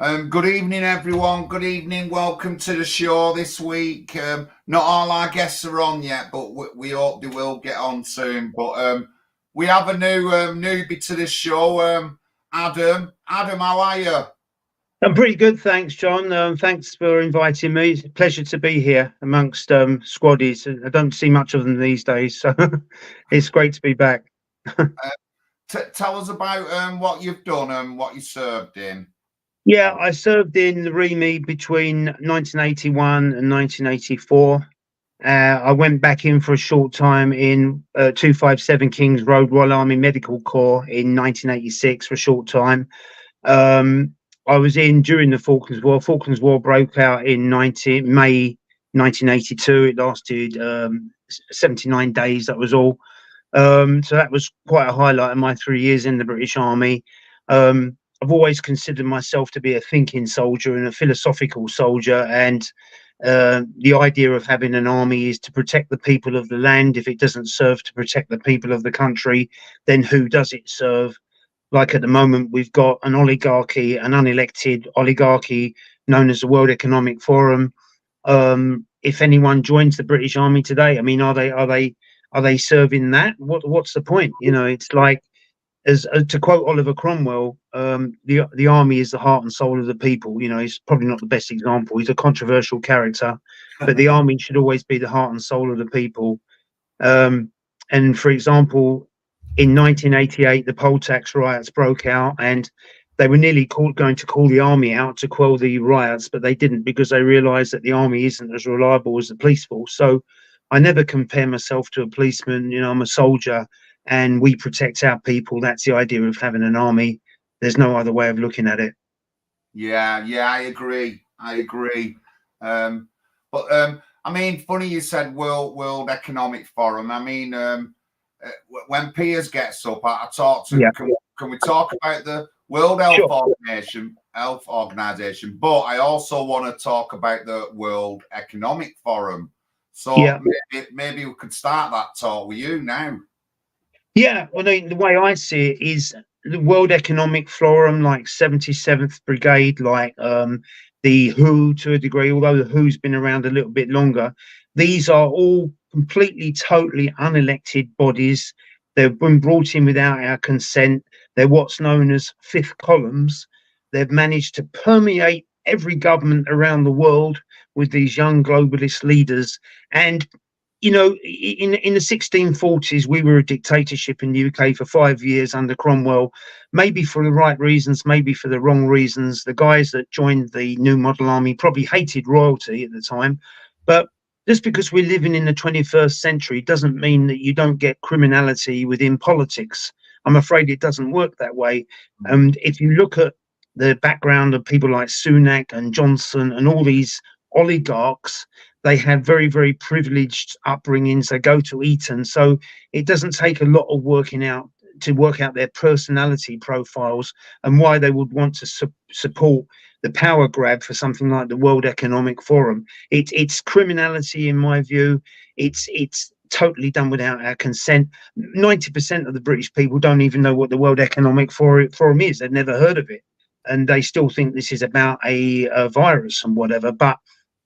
Good evening, everyone. Good evening. Welcome to the show this week. Not all our guests are on yet, but we hope they will get on soon. But we have a new newbie to the show, Adam. Adam, how are you? I'm pretty good, thanks, John. Thanks for inviting me. It's a pleasure to be here amongst squaddies. I don't see much of them these days, so it's great to be back. Tell us about what you've done and what you served in. Yeah, I served in the REME between 1981 and 1984. I went back in for a short time in 257 Kings Road Royal Army Medical Corps in 1986 for a short time. I was in during the Falklands War. Falklands War broke out in May 1982. It lasted 79 days. That was all. So that was quite a highlight of my 3 years in the British Army. I've always considered myself to be a thinking soldier and a philosophical soldier, and the idea of having an army is to protect the people of the land. If it doesn't serve to protect the people of the country, then who does it serve? Like at the moment, we've got an oligarchy, an unelected oligarchy known as the World Economic Forum. If anyone joins the British Army today, I mean, are they serving that? What's the point? You know, it's like, as to quote Oliver Cromwell, the army is the heart and soul of the people. You know, he's probably not the best example. He's a controversial character, but the army should always be the heart and soul of the people. And for example, in 1988, the poll tax riots broke out, and they were nearly going to call the army out to quell the riots, but they didn't, because they realised that the army isn't as reliable as the police force. So I never compare myself to a policeman. You know, I'm a soldier, and we protect our people. That's the idea of having an army. There's no other way of looking at it. Yeah, I agree. But I mean, funny you said World Economic Forum. I mean, when Piers gets up, I talk to. Yeah. Can we talk about the World Health Organization? But I also want to talk about the World Economic Forum. So yeah, maybe we could start that talk with you now. Yeah, well, the way I see it is the World Economic Forum, like 77th Brigade, like the WHO to a degree, although the WHO's been around a little bit longer. These are all completely, totally unelected bodies. They've been brought in without our consent. They're what's known as fifth columns. They've managed to permeate every government around the world with these young globalist leaders. And you know, in the 1640s, we were a dictatorship in the UK for 5 years under Cromwell, maybe for the right reasons, maybe for the wrong reasons. The guys that joined the New Model Army probably hated royalty at the time. But just because we're living in the 21st century doesn't mean that you don't get criminality within politics. I'm afraid it doesn't work that way. And if you look at the background of people like Sunak and Johnson and all these oligarchs, they have very, very privileged upbringings. They go to Eton. So it doesn't take a lot of working out to work out their personality profiles and why they would want to support the power grab for something like the World Economic Forum. It's criminality, in my view. It's totally done without our consent. 90% of the British people don't even know what the World Economic Forum is. They've never heard of it. And they still think this is about a virus and whatever. But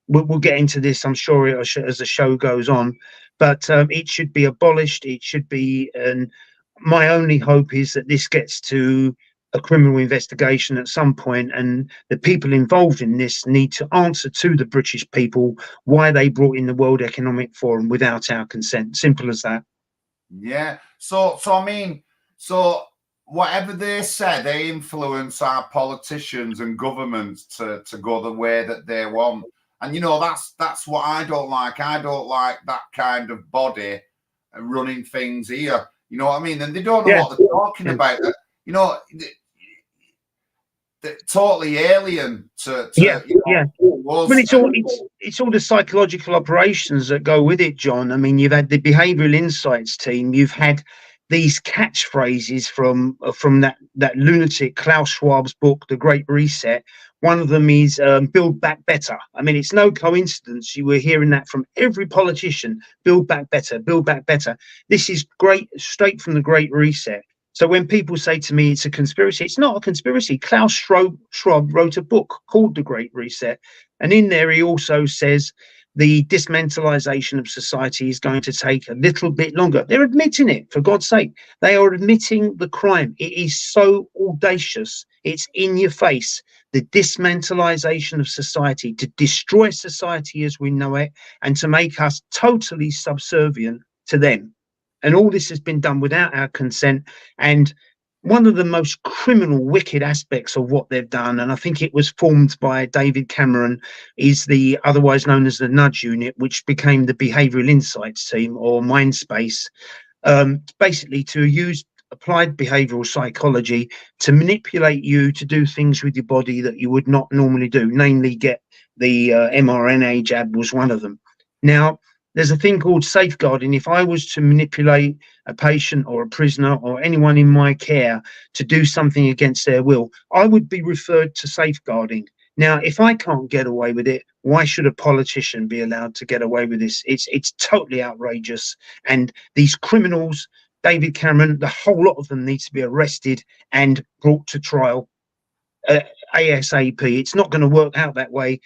we'll get into this, I'm sure, as the show goes on. But it should be abolished. It should be, and my only hope is that this gets to a criminal investigation at some point, and the people involved in this need to answer to the British people why they brought in the World Economic Forum without our consent. Simple as that. Yeah. So I mean, whatever they say, they influence our politicians and governments to go the way that they want. And, you know, that's what I don't like. I don't like that kind of body running things here. You know what I mean? And they don't know what they're talking about. You know, they're totally alien to Well, it's all the psychological operations that go with it, John. I mean, you've had the behavioural insights team. You've had these catchphrases from that lunatic Klaus Schwab's book, The Great Reset. One of them is build back better. I mean, it's no coincidence you were hearing that from every politician. Build back better, build back better. This is great, straight from The Great Reset. So when people say to me it's a conspiracy, it's not a conspiracy. Klaus Schwab wrote a book called The Great Reset. And in there, he also says the dismantleization of society is going to take a little bit longer. They're admitting it, for God's sake. They are admitting the crime. It is so audacious. It's in your face. The dismantleization of society, to destroy society as we know it and to make us totally subservient to them. And all this has been done without our consent. And one of the most criminal, wicked aspects of what they've done, and I think it was formed by David Cameron, is the otherwise known as the Nudge Unit, which became the Behavioural Insights Team, or Mindspace, basically to use applied behavioural psychology to manipulate you to do things with your body that you would not normally do, namely get the mRNA jab was one of them. Now, there's a thing called safeguarding. If I was to manipulate a patient or a prisoner or anyone in my care to do something against their will, I would be referred to safeguarding. Now, if I can't get away with it, why should a politician be allowed to get away with this? It's totally outrageous. And these criminals, David Cameron, the whole lot of them needs to be arrested and brought to trial ASAP. It's not going to work out that way.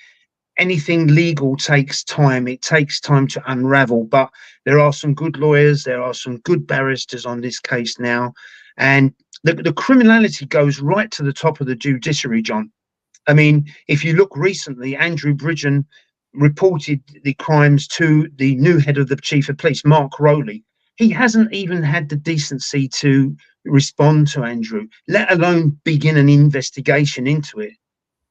Anything legal takes time. It takes time to unravel, but there are some good lawyers, there are some good barristers on this case now, and the criminality goes right to the top of the judiciary, John. I mean, if you look recently, Andrew Bridgen reported the crimes to the new head of the chief of police, Mark Rowley. He hasn't even had the decency to respond to Andrew, let alone begin an investigation into it.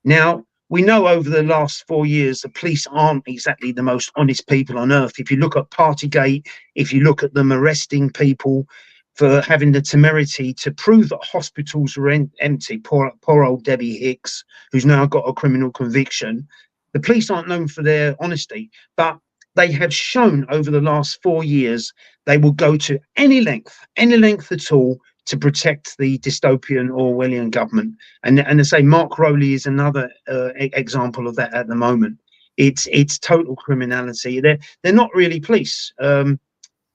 Now, we know over the last 4 years, the police aren't exactly the most honest people on earth. If you look at Partygate, if you look at them arresting people for having the temerity to prove that hospitals were empty, poor old Debbie Hicks, who's now got a criminal conviction, the police aren't known for their honesty, but they have shown over the last 4 years they will go to any length at all to protect the dystopian Orwellian government. And I say Mark Rowley is another example of that at the moment. It's total criminality. They're not really police. Can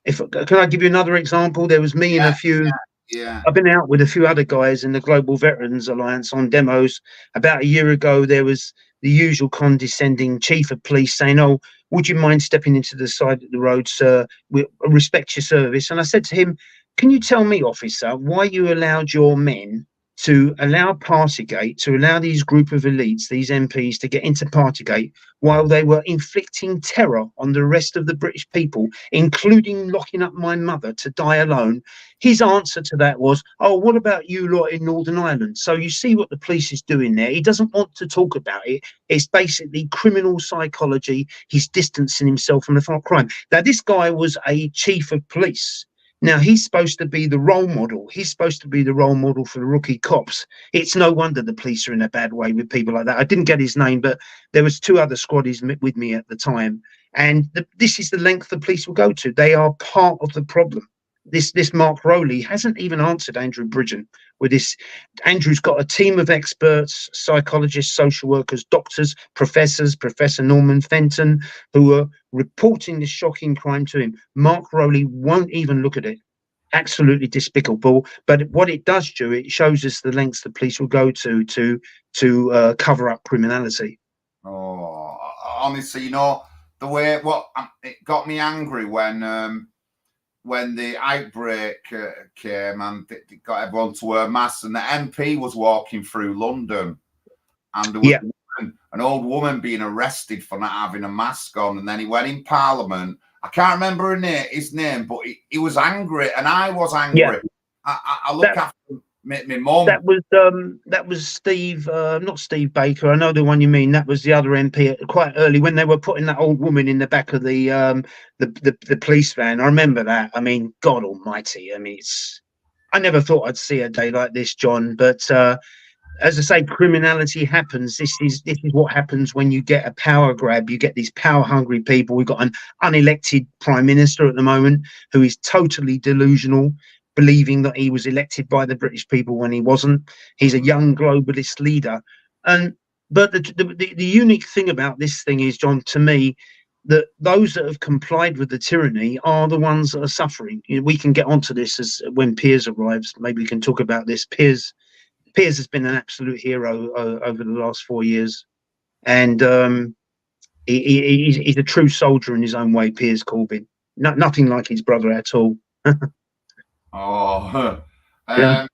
I give you another example? There was me and a few. Yeah. I've been out with a few other guys in the Global Veterans Alliance on demos. About a year ago, there was the usual condescending chief of police saying, "Oh, would you mind stepping into the side of the road, sir? We respect your service." And I said to him, "Can you tell me, officer, why you allowed your men to allow Partygate, to allow these group of elites, these MPs, to get into Partygate while they were inflicting terror on the rest of the British people, including locking up my mother to die alone?" His answer to that was, "Oh, what about you lot in Northern Ireland?" So you see what the police is doing there. He doesn't want to talk about it. It's basically criminal psychology. He's distancing himself from the crime. Now, this guy was a chief of police. Now, he's supposed to be the role model. He's supposed to be the role model for the rookie cops. It's no wonder the police are in a bad way with people like that. I didn't get his name, but there was 2 other squaddies with me at the time. And this is the length the police will go to. They are part of the problem. This Mark Rowley hasn't even answered Andrew Bridgen with this. Andrew's got a team of experts, psychologists, social workers, doctors, professors, Professor Norman Fenton, who are reporting this shocking crime to him. Mark Rowley won't even look at it. Absolutely despicable. But what it does do, it shows us the lengths the police will go to cover up criminality. Oh, honestly, the way it got me angry when the outbreak came and it got everyone to wear masks, and the MP was walking through London, and there was an old woman being arrested for not having a mask on, and then he went in Parliament. I can't remember his name, but he was angry, and I was angry. Yeah. I look after my mum. That was Steve, not Steve Baker. I know the one you mean. That was the other MP quite early when they were putting that old woman in the back of the police van. I remember that. I mean, God Almighty. I mean, I never thought I'd see a day like this, John. But as I say, criminality happens. This is what happens when you get a power grab. You get these power-hungry people. We've got an unelected prime minister at the moment who is totally delusional, believing that he was elected by the British people when he wasn't. He's a young globalist leader. But the unique thing about this thing is, John, to me, that those that have complied with the tyranny are the ones that are suffering. We can get onto this as when Piers arrives. Maybe we can talk about this. Piers has been an absolute hero over the last 4 years, and he's a true soldier in his own way. Piers Corbyn, nothing like his brother at all. Oh, Yeah.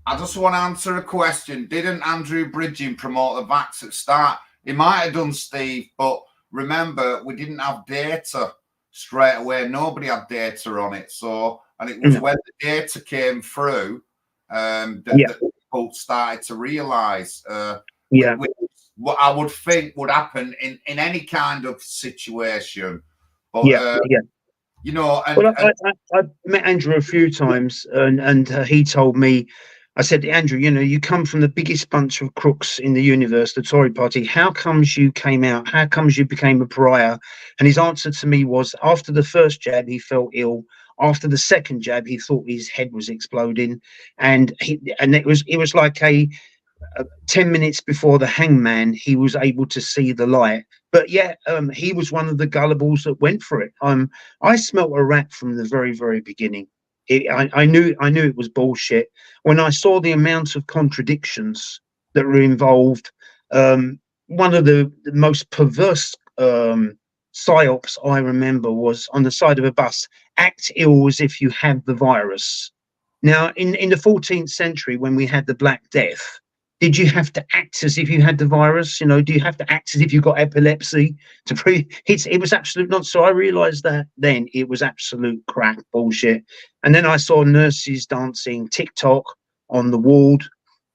I just want to answer a question. Didn't Andrew Bridgen promote the vax at start? He might have done, Steve, but remember, we didn't have data straight away. Nobody had data on it. So, and it was when the data came through that people started to realise what I would think would happen in any kind of situation. But, you know, I met Andrew a few times, and he told me, I said, Andrew, you know, you come from the biggest bunch of crooks in the universe, the Tory party. How comes you came out? How comes you became a pariah? And his answer to me was, after the first jab, he felt ill. After the second jab, he thought his head was exploding, and it was like 10 minutes before the hangman, he was able to see the light. But he was one of the gullibles that went for it. I smelt a rat from the very, very beginning. I knew it was bullshit when I saw the amount of contradictions that were involved. One of the most perverse psyops I remember was on the side of a bus: act ill as if you had the virus. Now, in the 14th century, when we had the Black Death, did you have to act as if you had the virus? You know, do you have to act as if you got epilepsy to prove it was absolute nonsense? So I realized that then it was absolute crack bullshit. And then I saw nurses dancing TikTok on the ward.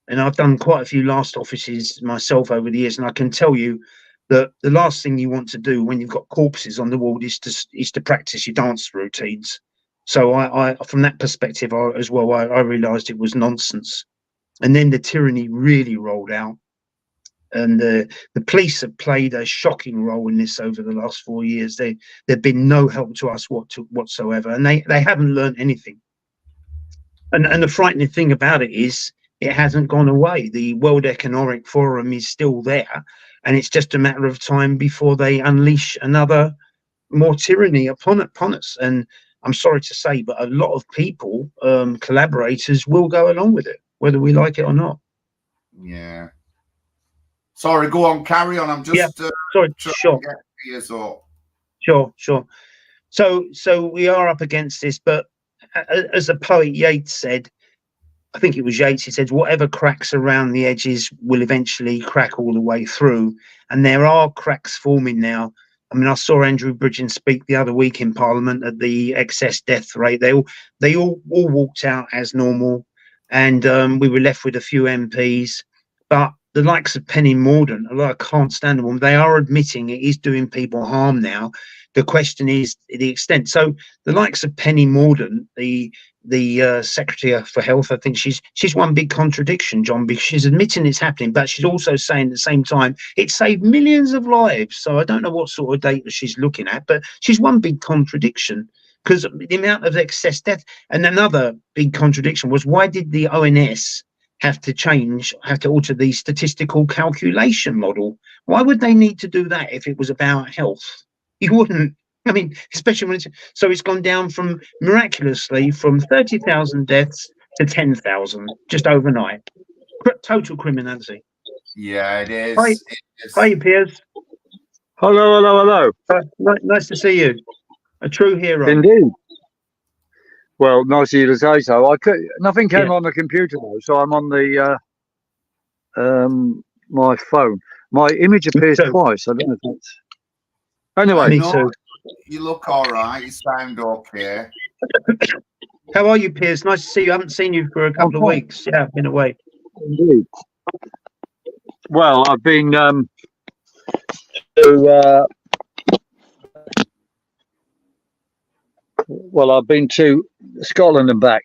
And I've done quite a few last offices myself over the years. And I can tell you that the last thing you want to do when you've got corpses on the ward is to practice your dance routines. So I from that perspective, I realized it was nonsense. And then the tyranny really rolled out, and the police have played a shocking role in this over the last 4 years. They've been no help to us whatsoever, and they haven't learned anything. And the frightening thing about it is it hasn't gone away. The World Economic Forum is still there, and it's just a matter of time before they unleash another more tyranny upon us. And I'm sorry to say, but a lot of people, collaborators, will go along with it, whether we like it or not. Yeah. Sorry, go on, carry on. I'm just sorry. Sure. Sure. So we are up against this, but as the poet Yeats said, I think it was Yeats, he said, whatever cracks around the edges will eventually crack all the way through. And there are cracks forming now. I mean, I saw Andrew Bridgen speak the other week in Parliament at the excess death rate. They all walked out as normal, and we were left with a few MPs. But the likes of Penny Mordaunt, although I can't stand them, they are admitting it is doing people harm now. The question is the extent. So the likes of Penny Mordaunt, the Secretary for Health, I think she's one big contradiction, John, because she's admitting it's happening, but she's also saying at the same time it saved millions of lives. So I don't know what sort of data she's looking at, but she's one big contradiction, because the amount of excess death. And another big contradiction was, why did the ONS have to alter the statistical calculation model? Why would they need to do that if it was about health? You wouldn't. I mean, especially when it's gone down from miraculously from 30,000 deaths to 10,000 just overnight. Total criminality. Yeah, it is. Hi, hi, Piers. Hello. Nice to see you. A true hero. Indeed. Well, nice of you to say so. Nothing came on the computer though, so I'm on the my phone. My image appears twice. I don't know if that's. Anyway, me too. You look all right. You sound okay. How are you, Piers? Nice to see you. I haven't seen you for a couple of weeks. Yeah, I've been away. Indeed. Well, I've been I've been to Scotland and back,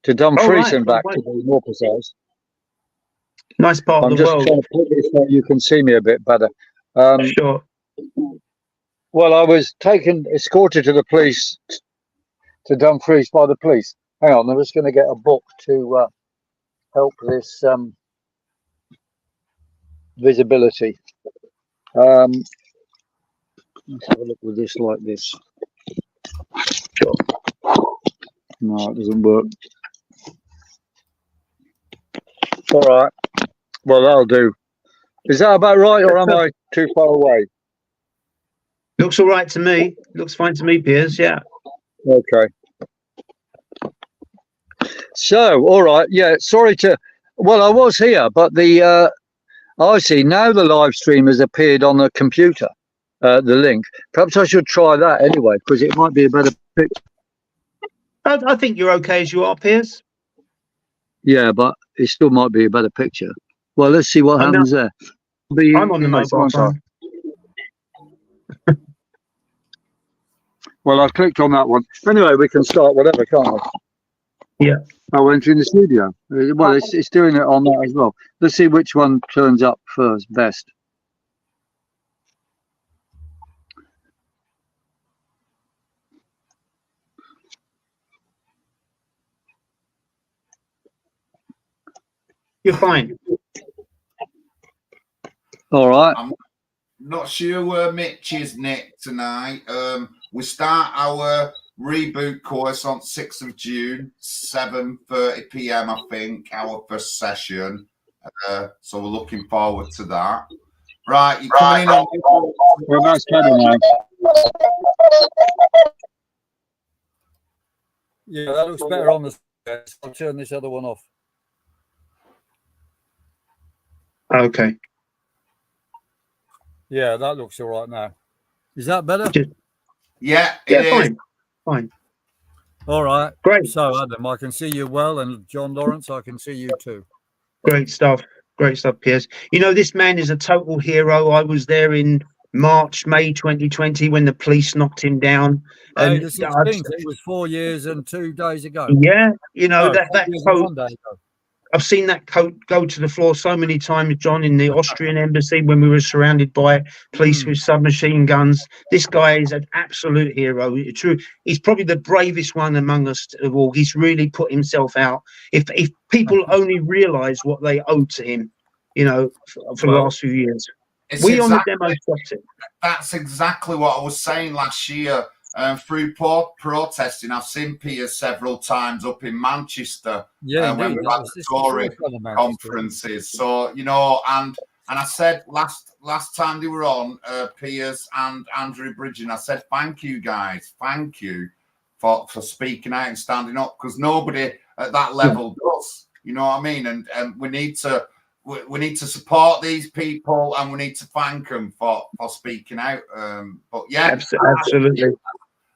to Dumfries and back, to be more precise. Nice part of the world. I'm just trying to put this so you can see me a bit better. Sure. Well, I was escorted to the police, to Dumfries by the police. Hang on, I'm just going to get a book to help this visibility. Let's have a look with this like this. Sure. No, it doesn't work. All right. Well, that'll do. Is that about right, or am I too far away? Looks all right to me. Looks fine to me, Piers. Yeah. Okay. So, all right. Yeah. Sorry to. Well, I was here, but I see now the live stream has appeared on the computer. The link. Perhaps I should try that anyway, because it might be a better picture. I think you're okay as you are, Piers. Yeah, but it still might be a better picture. Well, let's see what happens there. I'm on the mobile phone. Well, I've clicked on that one. Anyway, we can start whatever, can't we? Yeah. I went in the studio. Well, it's doing it on that as well. Let's see which one turns up first, best. You're fine. All right. I'm not sure where Mitch is, Nick, tonight. We start our reboot course on 6th of June, 7:30 p.m. I think, our first session. So we're looking forward to that. Right, you're coming in on. Well, that's better now. Yeah, that looks better on the. I'll turn this other one off. Okay. Yeah, that looks all right now. Is that better? Yeah, it is. Fine. All right. Great. So, Adam, I can see you well, and John Lawrence, I can see you too. Great stuff. Great stuff, Piers. You know, this man is a total hero. I was there in May 2020 when the police knocked him down. Hey, And this is it was 4 years and 2 days ago. yeah, you know, No, that 4 years and coat, 1 day ago. I've seen that coat go to the floor so many times, John, in the Austrian embassy when we were surrounded by police with submachine guns. This guy is an absolute hero. True, he's probably the bravest one among us of all. He's really put himself out. If people only realise what they owe to him, you know, for the last few years. We on the demo stopped it. That's exactly what I was saying last year. Through protesting, I've seen Piers several times up in Manchester when we had the Tory conferences. So, you know, and I said last time they were on, Piers and Andrew Bridgen, I said, thank you guys, thank you for speaking out and standing up, because nobody at that level does. You know what I mean? And we need to support these people, and we need to thank them for speaking out. But yeah, absolutely.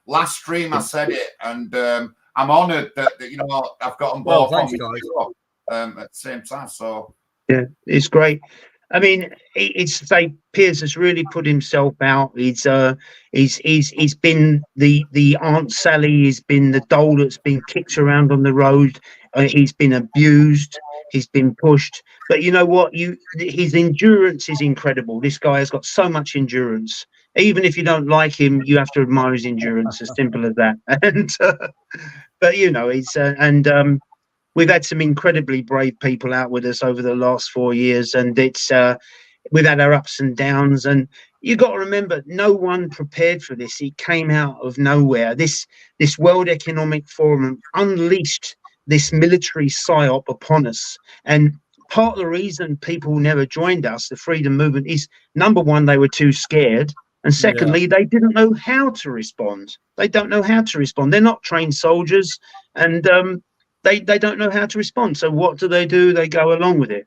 Last stream I said it, and I'm honoured that you know I've got them both on the show, at the same time. So yeah, it's great. I mean, it's to say Piers has really put himself out. He's been the Aunt Sally. He's been the doll that's been kicked around on the road. He's been abused. He's been pushed. But you know what? His endurance is incredible. This guy has got so much endurance. Even if you don't like him, you have to admire his endurance. As simple as that. And but you know, we've had some incredibly brave people out with us over the last 4 years, and we've had our ups and downs. And you got to remember, no one prepared for this. It came out of nowhere. This World Economic Forum unleashed this military psyop upon us, and part of the reason people never joined us, the freedom movement, is number one, they were too scared. And secondly, they didn't know how to respond. They don't know how to respond. They're not trained soldiers, and they don't know how to respond. So what do? They go along with it.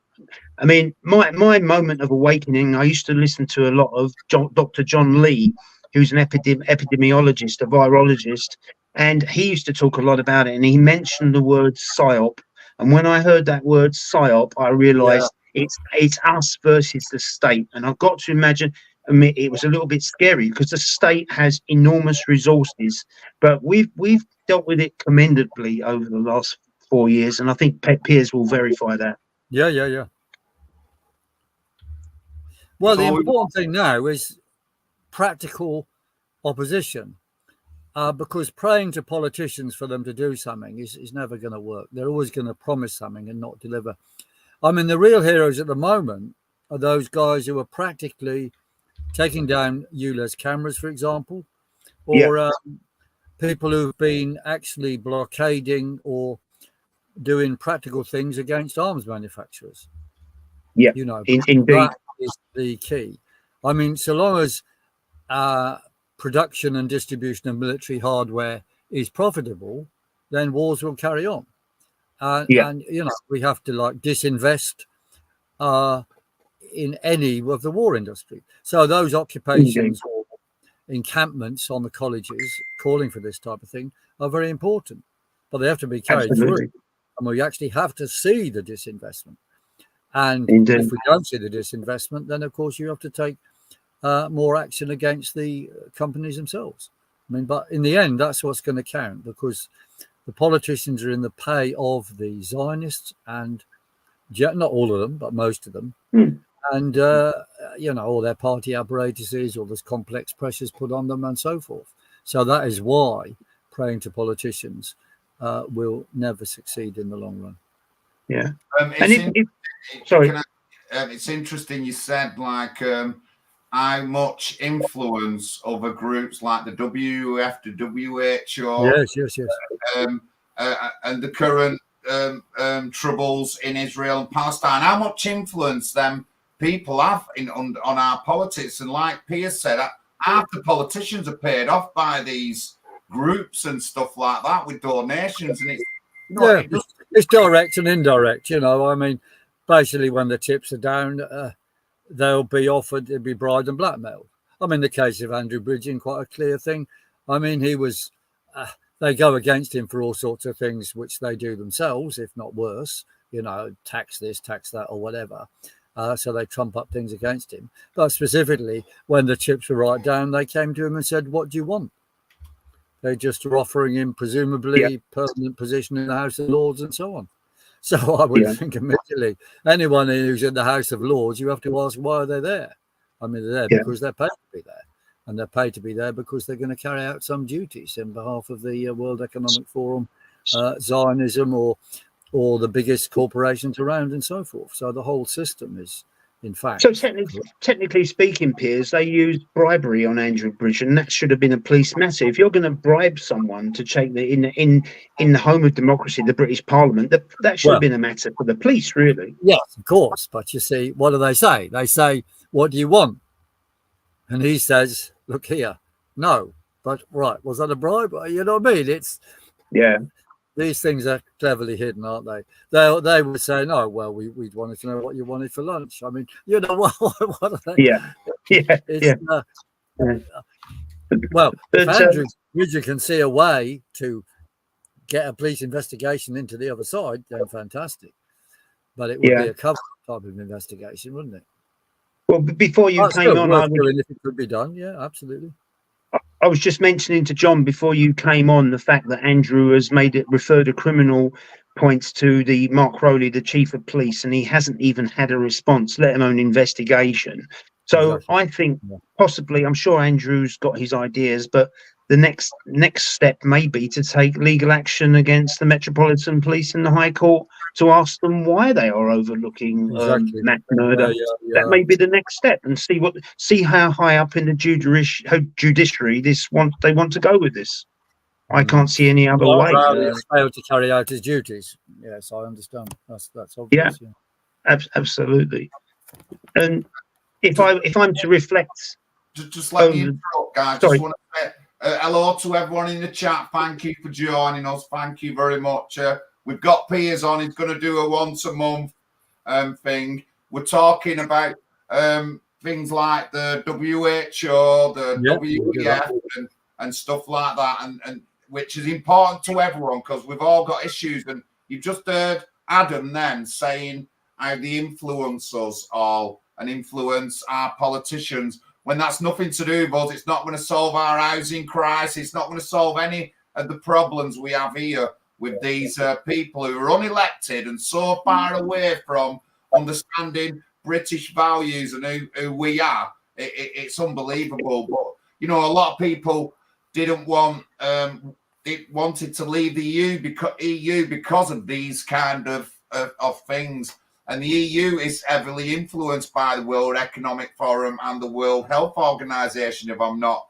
I mean, my moment of awakening, I used to listen to a lot of Dr. John Lee, who's an epidemiologist, a virologist, and he used to talk a lot about it. And he mentioned the word psyop. And when I heard that word psyop, I realised it's us versus the state. And I've got to imagine. I mean, it was a little bit scary because the state has enormous resources, but we've dealt with it commendably over the last 4 years, and I think Piers will verify that. Yeah. Well, the important thing now is practical opposition, because praying to politicians for them to do something is never going to work. They're always going to promise something and not deliver. I mean, the real heroes at the moment are those guys who are practically taking down ULEZ cameras, for example, or people who've been actually blockading or doing practical things against arms manufacturers. Yeah, You know, indeed. that is the key. I mean, so long as production and distribution of military hardware is profitable, then wars will carry on. And you know, we have to like disinvest in any of the war industry. So those occupations or encampments on the colleges calling for this type of thing are very important, but they have to be carried through. And we actually have to see the disinvestment. And if we don't see the disinvestment, then of course you have to take more action against the companies themselves. I mean, but in the end, that's what's going to count, because the politicians are in the pay of the Zionists, and not all of them, but most of them. And, you know, all their party apparatuses, all this complex pressures put on them and so forth. So that is why praying to politicians will never succeed in the long run. Yeah. It's interesting you said, like, how much influence over groups like the WWF, the WHO, and the current troubles in Israel and Palestine, how much influence them people have on our politics. And like Piers said, half the politicians are paid off by these groups and stuff like that with donations, and it's direct and indirect. You know, I mean, basically when the chips are down, they'll be offered, it'll be bribed and blackmailed. I mean, the case of Andrew Bridgen, quite a clear thing. I mean, he was, they go against him for all sorts of things, which they do themselves, if not worse, you know, tax this, tax that, or whatever. So they trump up things against him. But specifically, when the chips were right down, they came to him and said, what do you want? They just were offering him, presumably, permanent position in the House of Lords and so on. So I would think immediately, anyone who's in the House of Lords, you have to ask, why are they there? I mean, they're there because they're paid to be there. And they're paid to be there because they're going to carry out some duties on behalf of the World Economic Forum, Zionism, or the biggest corporations around and so forth. So the whole system is, in fact... So technically speaking, Piers, they used bribery on Andrew Bridgen. That should have been a police matter. If you're going to bribe someone to take in the home of democracy, the British Parliament, that should have been a matter for the police, really. Yes, of course. But you see, what do they say? They say, what do you want? And he says, look here, no. But right, was that a bribe? You know what I mean? It's... Yeah. These things are cleverly hidden, aren't they? They would say, no, well, we wanted to know what you wanted for lunch. I mean, you know, what are they? Well, if Andrew Bridgen can see a way to get a police investigation into the other side, then fantastic. But it would be a cover type of investigation, wouldn't it? Well, before you came on, if it could be done, yeah, absolutely. I was just mentioning to John before you came on the fact that Andrew has referred a criminal points to the Mark Rowley, the chief of police, and he hasn't even had a response, let alone investigation. So I think possibly, I'm sure Andrew's got his ideas, but the next step may be to take legal action against the Metropolitan Police and the High Court to ask them why they are overlooking mass murder. That may be the next step, and see how high up in the judiciary they want to go with this. I can't see any other way. He's failed to carry out his duties. Yes, I understand. That's obvious. Yeah. Absolutely. And if I'm to reflect, just let me interrupt, guys. Just want to say hello to everyone in the chat. Thank you for joining us. Thank you very much. We've got Piers on. He's going to do a once a month thing. We're talking about things like the WHO, the WEF, and stuff like that, and which is important to everyone because we've all got issues. And you've just heard Adam then saying how they influence us all and influence our politicians when that's nothing to do with us. It's not going to solve our housing crisis. It's not going to solve any of the problems we have here with these people who are unelected and so far away from understanding British values and who we are. It's unbelievable. But, you know, a lot of people didn't want... It wanted to leave the EU because of these kind of things. And the EU is heavily influenced by the World Economic Forum and the World Health Organization, if I'm not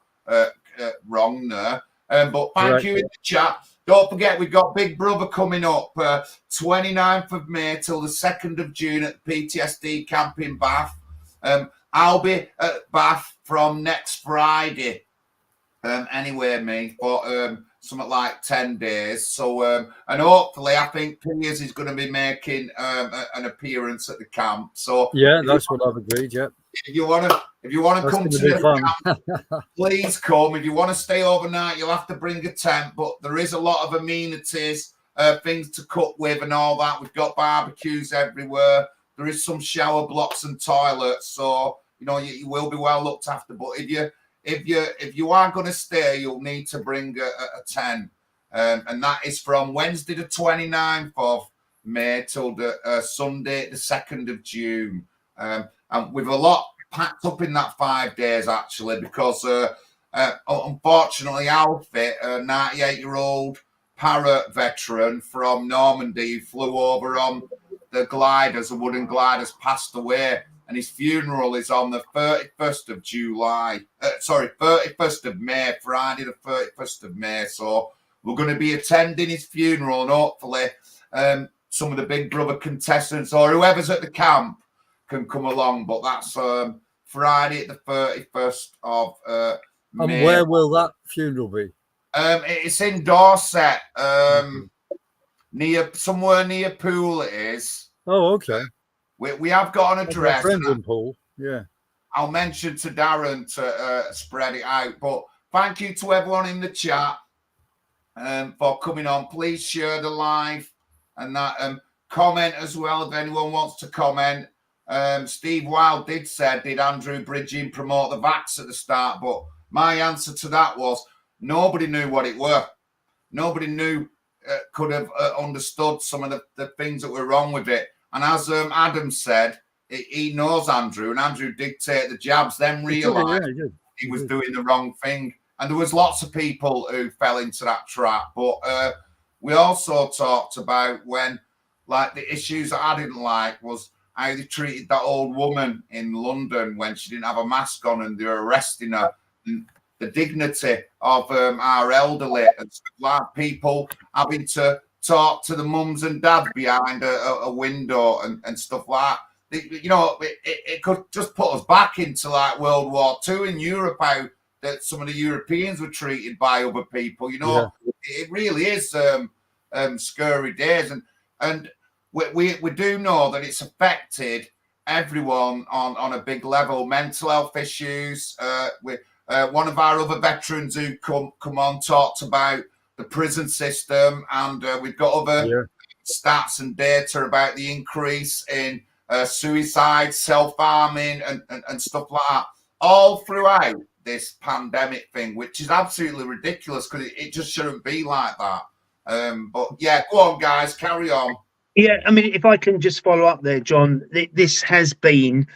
wrong there. But thank you in the chat. Don't forget, we've got Big Brother coming up 29th of May till the 2nd of June at the PTSD Camp in Bath. I'll be at Bath from next Friday. Anyway, me, for something like 10 days. So, and hopefully, I think Piers is going to be making an appearance at the camp. So, yeah, that's what I've agreed. Yeah. If you want to come to the camp, please come. If you want to stay overnight, you'll have to bring a tent. But there is a lot of amenities, things to cook with, and all that. We've got barbecues everywhere. There is some shower blocks and toilets, so you know you will be well looked after. But if you are going to stay, you'll need to bring a tent, and that is from Wednesday the 29th of May till the Sunday the 2nd of June. And we've a lot packed up in that 5 days, actually, because unfortunately, Alfie, a 98-year-old para veteran from Normandy, who flew over on the gliders, the wooden gliders, passed away, and his funeral is on the 31st of July. 31st of May, Friday the 31st of May. So we're going to be attending his funeral, and hopefully some of the Big Brother contestants or whoever's at the camp can come along. But that's Friday the 31st of May. And where will that funeral be? It's in Dorset, somewhere near Poole. It is. Oh, okay. We have got an address. Friends in Poole. Yeah. I'll mention to Darren to spread it out. But thank you to everyone in the chat for coming on. Please share the live and that. Comment as well if anyone wants to comment. Steve Wild did Andrew Bridging promote the vax at the start? But my answer to that was nobody knew what it were. Nobody could have understood some of the things that were wrong with it. And as Adam said, he knows Andrew, and Andrew did take the jabs, then realised he was doing the wrong thing. And there was lots of people who fell into that trap. But we also talked about when, like, the issues that I didn't like was how they treated that old woman in London when she didn't have a mask on and they were arresting her. And the dignity of our elderly and stuff, like people having to talk to the mums and dads behind a window and stuff like that. You know, it could just put us back into like World War II in Europe, how that some of the Europeans were treated by other people. You know, it really is scary days. And we do know that it's affected everyone on a big level. Mental health issues. One of our other veterans who come on talked about the prison system, and we've got other stats and data about the increase in suicide, self-harming, and stuff like that, all throughout this pandemic thing, which is absolutely ridiculous because it just shouldn't be like that. But yeah, go on, guys, carry on. Yeah, I mean, if I can just follow up there, John, this has been,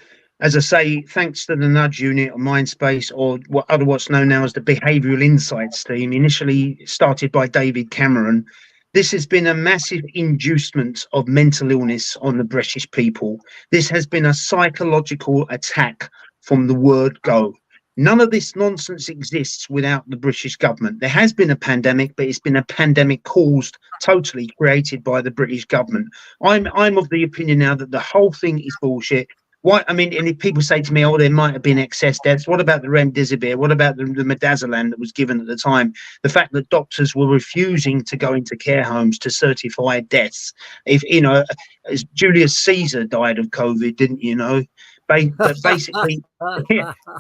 as I say, thanks to the Nudge Unit on Mindspace, or what's known now as the Behavioural Insights team, initially started by David Cameron. This has been a massive inducement of mental illness on the British people. This has been a psychological attack from the word go. None of this nonsense exists without the British government. There has been a pandemic, but it's been a pandemic caused, totally created by the British government. I'm of the opinion now that the whole thing is bullshit. Why? I mean, and if people say to me, oh, there might have been excess deaths, what about the remdesivir? What about the midazolam that was given at the time? The fact that doctors were refusing to go into care homes to certify deaths. If, you know, as Julius Caesar died of COVID, didn't you know? But basically,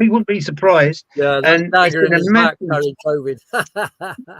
we wouldn't be surprised. Yeah, and it's been a COVID.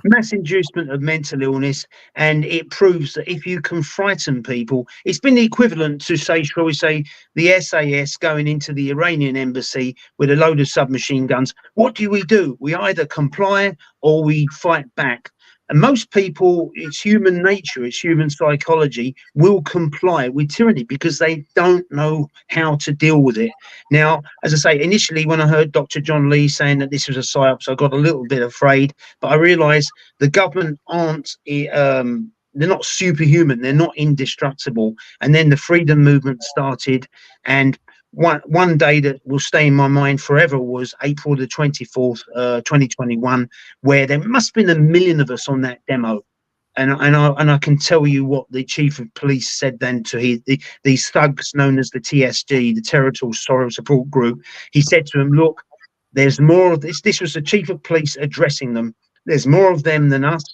mass inducement of mental illness, and it proves that if you can frighten people, it's been the equivalent to, say, shall we say, the SAS going into the Iranian embassy with a load of submachine guns. What do? We either comply or we fight back. And most people, it's human nature, it's human psychology, will comply with tyranny because they don't know how to deal with it. Now, as I say, initially when I heard Dr. John Lee saying that this was a psyop, I got a little bit afraid, but I realised the government aren't not superhuman, they're not indestructible. And then the freedom movement started, and one day that will stay in my mind forever was April the 24th, 2021, where there must have been 1 million of us on that demo. And I can tell you what the chief of police said then to these thugs known as the TSG, the Territorial Sorrow Support Group. He said to them, look, there's more of this. This was the chief of police addressing them. There's more of them than us.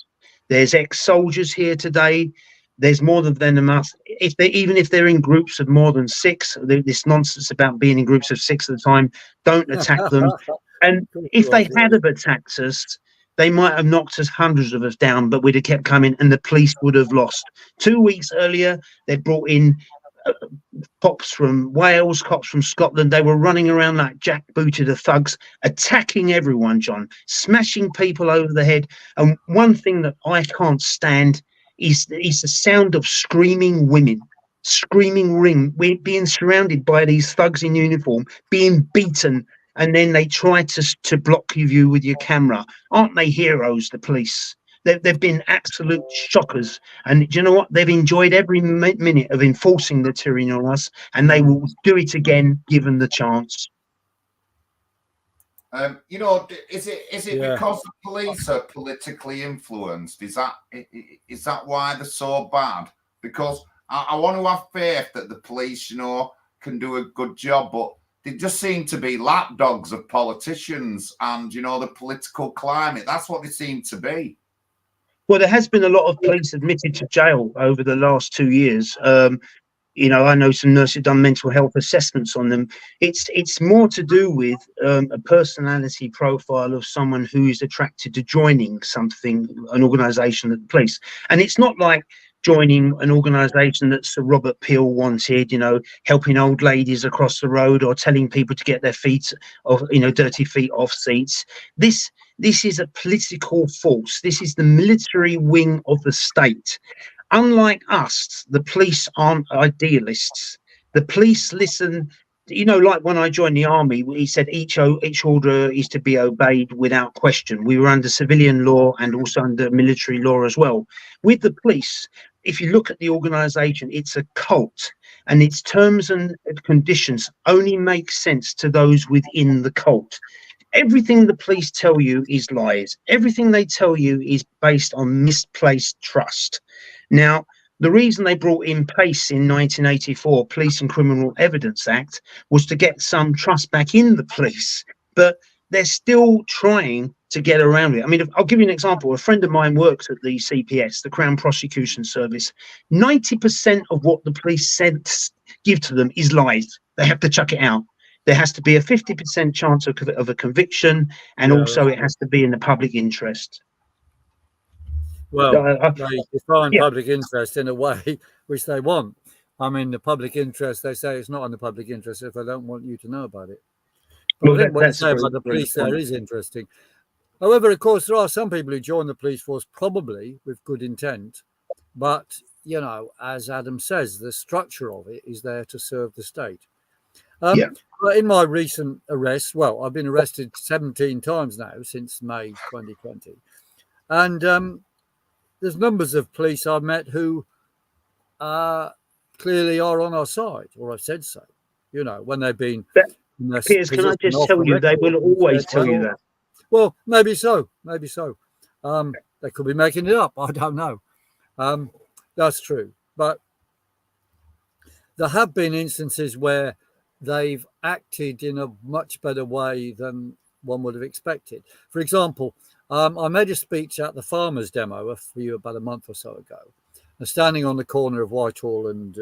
There's ex-soldiers here today. There's more of them than us. Even if they're in groups of more than 6, this nonsense about being in groups of 6 at a time, don't attack them. And if they had have attacked us, they might have knocked us, hundreds of us down, but we'd have kept coming and the police would have lost. 2 weeks earlier, they brought in cops from Wales, cops from Scotland. They were running around like jackbooted of thugs, attacking everyone, John, smashing people over the head. And one thing that I can't stand is the sound of screaming women, we're being surrounded by these thugs in uniform, being beaten, and then they try to block your view with your camera. Aren't they heroes, the police? They've been absolute shockers. And do you know what? They've enjoyed every minute of enforcing the tyranny on us, and they will do it again, given the chance. You know, is it because the police are politically influenced? Is that why they're so bad? Because I want to have faith that the police, you know, can do a good job, but they just seem to be lapdogs of politicians and, you know, the political climate. That's what they seem to be. Well, there has been a lot of police admitted to jail over the last 2 years. You know, I know some nurses have done mental health assessments on them. It's more to do with a personality profile of someone who is attracted to joining something, an organisation at the police. And it's not like joining an organisation that Sir Robert Peel wanted, you know, helping old ladies across the road or telling people to get their feet off, you know, dirty feet off seats. This is a political force. This is the military wing of the state. Unlike us, the police aren't idealists. The police listen, you know, like when I joined the army, he said each order is to be obeyed without question. We were under civilian law and also under military law as well. With the police, if you look at the organisation, it's a cult, and its terms and conditions only make sense to those within the cult. Everything the police tell you is lies. Everything they tell you is based on misplaced trust. Now, the reason they brought in PACE in 1984, Police and Criminal Evidence Act, was to get some trust back in the police, but they're still trying to get around it. I mean, I'll give you an example. A friend of mine works at the CPS, the Crown Prosecution Service. 90% of what the police give to them is lies. They have to chuck it out. There has to be a 50% chance of a conviction, and also it has to be in the public interest. Well, they define public interest in a way which they want. I mean, the public interest, they say it's not in the public interest if they don't want you to know about it. Well, I think what you say about the police there is interesting. However, of course, there are some people who join the police force probably with good intent. But, you know, as Adam says, the structure of it is there to serve the state. In my recent arrests, well, I've been arrested 17 times now since May 2020. And there's numbers of police I've met who clearly are on our side, or I've said so, you know, when they've been... Piers, can I just tell you, they will always tell you that. Well, maybe so. They could be making it up. I don't know. That's true. But there have been instances where they've acted in a much better way than one would have expected. For example, I made a speech at the Farmers Demo about a month or so ago, standing on the corner of Whitehall and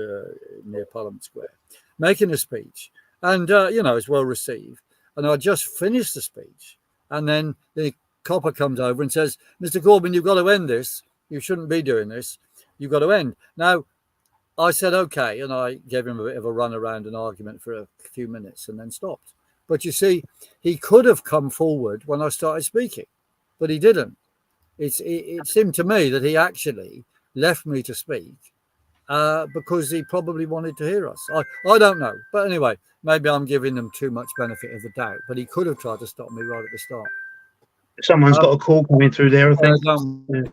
near Parliament Square, making a speech. And, you know, it's well received. And I just finished the speech. And then the copper comes over and says, Mr. Corbyn, you've got to end this. You shouldn't be doing this. You've got to end. Now, I said, OK. And I gave him a bit of a run around an argument for a few minutes and then stopped. But you see, he could have come forward when I started speaking, but he didn't. It seemed to me that he actually left me to speak because he probably wanted to hear us. I don't know. But anyway, maybe I'm giving them too much benefit of the doubt, but he could have tried to stop me right at the start. Someone's got a call coming through there, I think.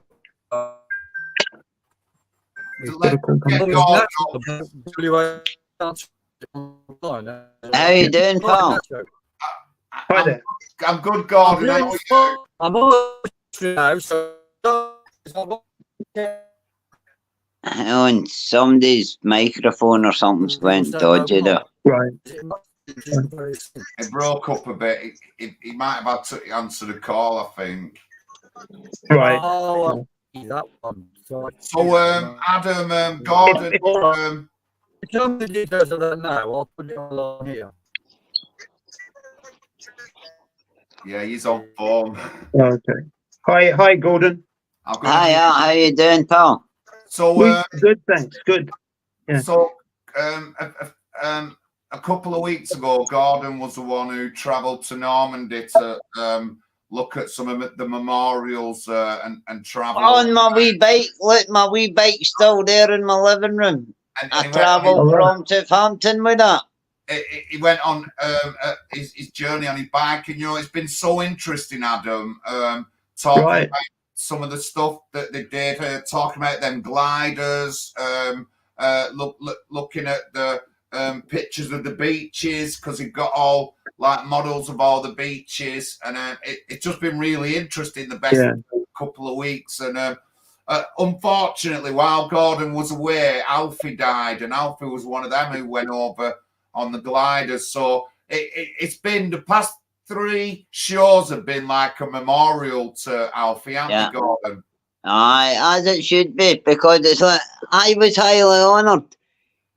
Let's get Well, Gordon it's natural. How you doing, Paul? Hi there. I'm good, Gordon. How are you? I'm all now, so On somebody's microphone or something's went dodgy there. Right. It broke up a bit. He might have had to answer the call, I think. Right. Oh, that one. So, Adam, Gordon, tell me the details of that now. I'll put it on here. yeah, he's on phone. Okay. Hi, Gordon. I'm gonna- Hi, how you doing, Paul? So, Good, thanks. Good. Yeah. so a couple of weeks ago, Gordon was the one who travelled to Normandy to look at some of the memorials and travel. On my wee bike. Look, my wee bike's still there in my living room. And I he travelled went- from Southampton with that. He went on his journey on his bike, and it's been so interesting, Adam. Talking Right. about some of the stuff that they did, talking about them gliders, looking at the pictures of the beaches, because he got all like models of all the beaches, and it's just been really interesting the best couple of weeks. And unfortunately, while Gordon was away, Alfie died, and Alfie was one of them who went over on the gliders. So it's been the past 3 shows have been like a memorial to Alfie, haven't they, Gordon? Aye, as it should be, because it's like, I was highly honoured.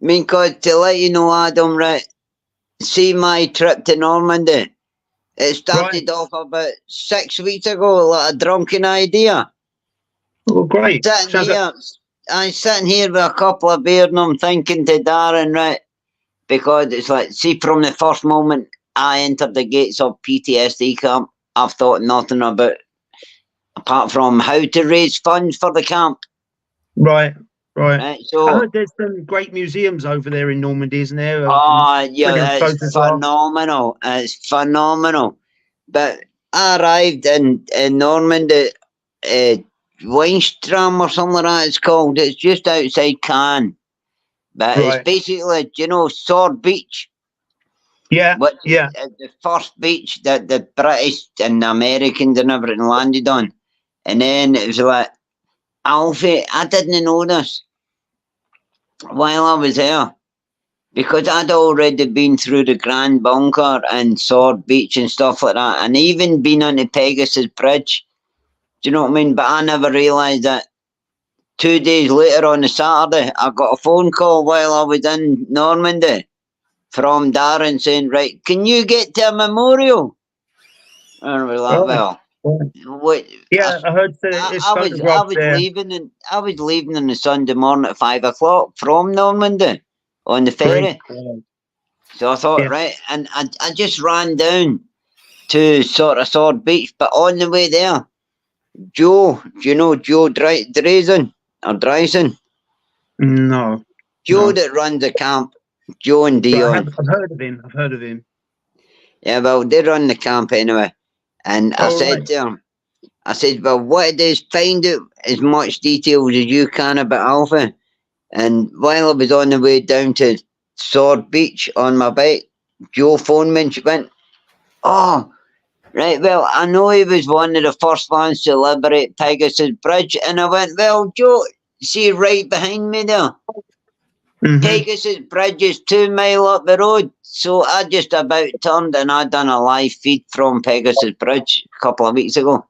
I mean, because to let you know, Adam, right, see my trip to Normandy, it started off about 6 weeks ago, like a drunken idea. Oh, great. I'm sitting here with a couple of beers and I'm thinking to Darren, right, because it's like, see, from the first moment I entered the gates of PTSD camp, I've thought nothing about, apart from how to raise funds for the camp. Right. So, I heard there's some great museums over there in Normandy, isn't there? yeah, it's photographs. phenomenal. It's phenomenal. But I arrived in Normandy, Weinstram or something like that it's called. It's just outside Cannes. But it's basically, Sword Beach. Yeah, Which is the first beach that the British and the Americans and everything landed on. And then it was like, Alfie, I didn't know this while I was there, because I'd already been through the Grand Bunker and Sword Beach and stuff like that, and even been on the Pegasus Bridge. Do you know what I mean? But I never realised that 2 days later on the Saturday, I got a phone call while I was in Normandy from Darren saying, right, can you get to a memorial? And we're like, well, what? Yeah, I heard I was leaving on the Sunday morning at 5 o'clock from Normandy on the ferry. So I thought, right, and I just ran down to sort of Sword Beach, but on the way there, Joe, do you know Joe Dreisen or Dreisen? No. Joe that runs the camp, Joe and Dion. I've heard of him. Yeah, well, they run the camp anyway. And I said to him, I said, well, what it is, find out as much details as you can about Alpha. And while I was on the way down to Sword Beach on my bike, Joe phoned me and she went, oh, right, well, I know he was one of the first ones to liberate Pegasus Bridge. And I went, well, Joe, see right behind me there? Pegasus Bridge is 2 miles up the road. So I just about turned and I done a live feed from Pegasus Bridge a couple of weeks ago.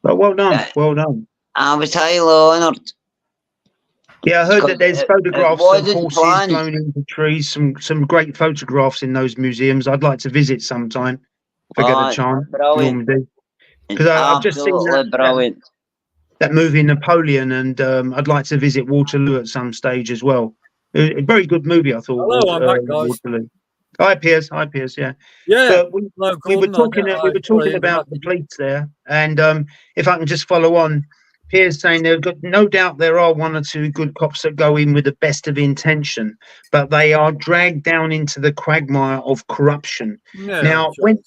Well done, well done. I was highly honoured. Yeah, I heard that there's photographs of horses blown into trees, some great photographs in those museums. I'd like to visit sometime if I get a chance. Brilliant. Because I've just seen that movie Napoleon, and I'd like to visit Waterloo at some stage as well. A very good movie, I thought. Hello, I'm back, guys. Waterloo. Hi, Piers. Yeah. But we were talking about the police there, and if I can just follow on, Piers saying no doubt there are 1 or 2 good cops that go in with the best of intention, but they are dragged down into the quagmire of corruption. Yeah, now, when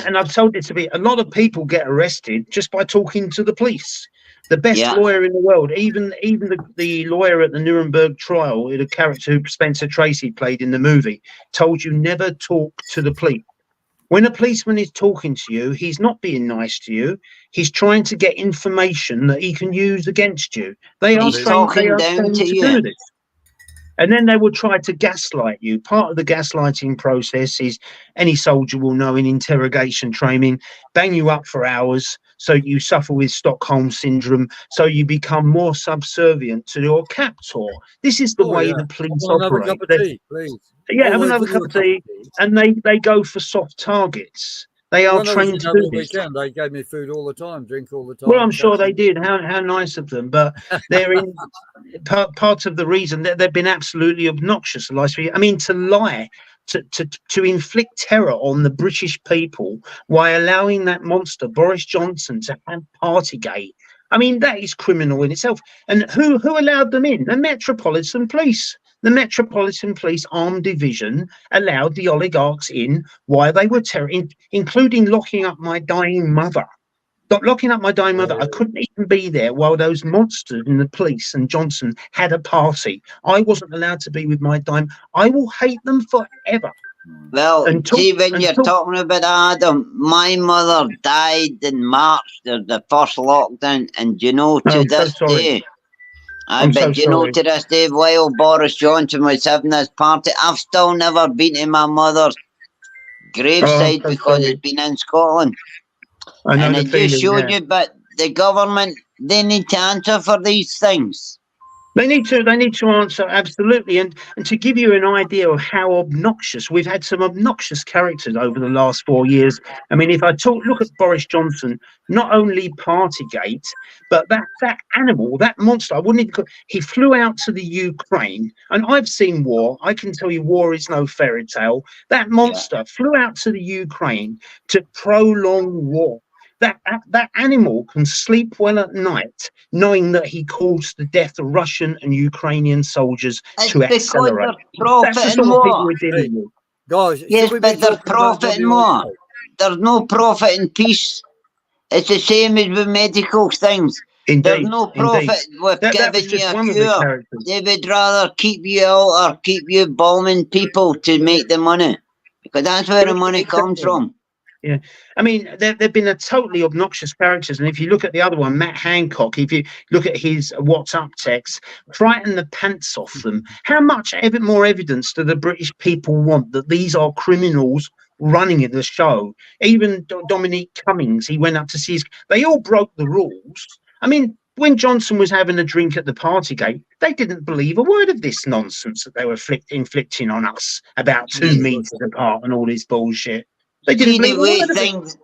and I've told it to be, a lot of people get arrested just by talking to the police. The best Yeah. lawyer in the world, even the lawyer at the Nuremberg trial, the character who Spencer Tracy played in the movie, told you never talk to the police. When a policeman is talking to you, he's not being nice to you. He's trying to get information that he can use against you. They are He's trained. They talking are down trained to to you. do this. And then they will try to gaslight you. Part of the gaslighting process is, any soldier will know in interrogation training, bang you up for hours so you suffer with Stockholm syndrome, so you become more subservient to your captor. This is the Oh, way yeah. the police I want another operate. cup of tea, please. Yeah, Oh, have we'll another give you cup a of cup tea. tea. And they go for soft targets. They are When I was trained in to over do the this. weekend, they gave me food all the time, drink all the time. Well, I'm sure cake. they did. How nice of them. But they're in part of the reason that they've been absolutely obnoxious. I mean, to lie, to inflict terror on the British people while allowing that monster Boris Johnson to have Partygate. I mean, that is criminal in itself. And who allowed them in? The Metropolitan Police. The Metropolitan Police Armed Division allowed the oligarchs in while they were including locking up my dying mother. Locking up my dying mother. I couldn't even be there while those monsters in the police and Johnson had a party. I wasn't allowed to be with my dying. I will hate them forever. Well, see, when you're until- talking about Adam, my mother died in March, the first lockdown, and you know, to I'm so this sorry. day, I'm so but you know, sorry. to this day, while Boris Johnson was having this party, I've still never been to my mother's graveside so because sorry. it's been in Scotland. I know And the it just feeling. showed Yeah. you, but the government, they need to answer for these things. They need to answer, absolutely. And to give you an idea of how obnoxious, we've had some obnoxious characters over the last 4 years. I mean, if I look at Boris Johnson, not only Partygate, but that animal, that monster, I wouldn't even he flew out to the Ukraine, and I've seen war. I can tell you war is no fairy tale. That monster flew out to the Ukraine to prolong war. That animal can sleep well at night, knowing that he caused the death of Russian and Ukrainian soldiers It's to because accelerate. they're That's the profiting sort of people more. we're dealing with. Guys, Yes, should we be but they're talking about profiting WHO? more. There's no profit in peace. It's the same as with medical things. There's Indeed, no profit with that was giving you just a one of the cure. characters. They would rather keep you out or keep you bombing people to make the money. Because that's where the money comes from. Yeah, I mean, they've been a totally obnoxious characters, and if you look at the other one, Matt Hancock, if you look at his WhatsApp text, frighten the pants off them. How much more evidence do the British people want that these are criminals running the show? Even Dominic Cummings, he went up to see they all broke the rules. I mean, when Johnson was having a drink at the Partygate, they didn't believe a word of this nonsense that they were inflicting on us about 2 meters apart and all this bullshit. They didn't See the way things.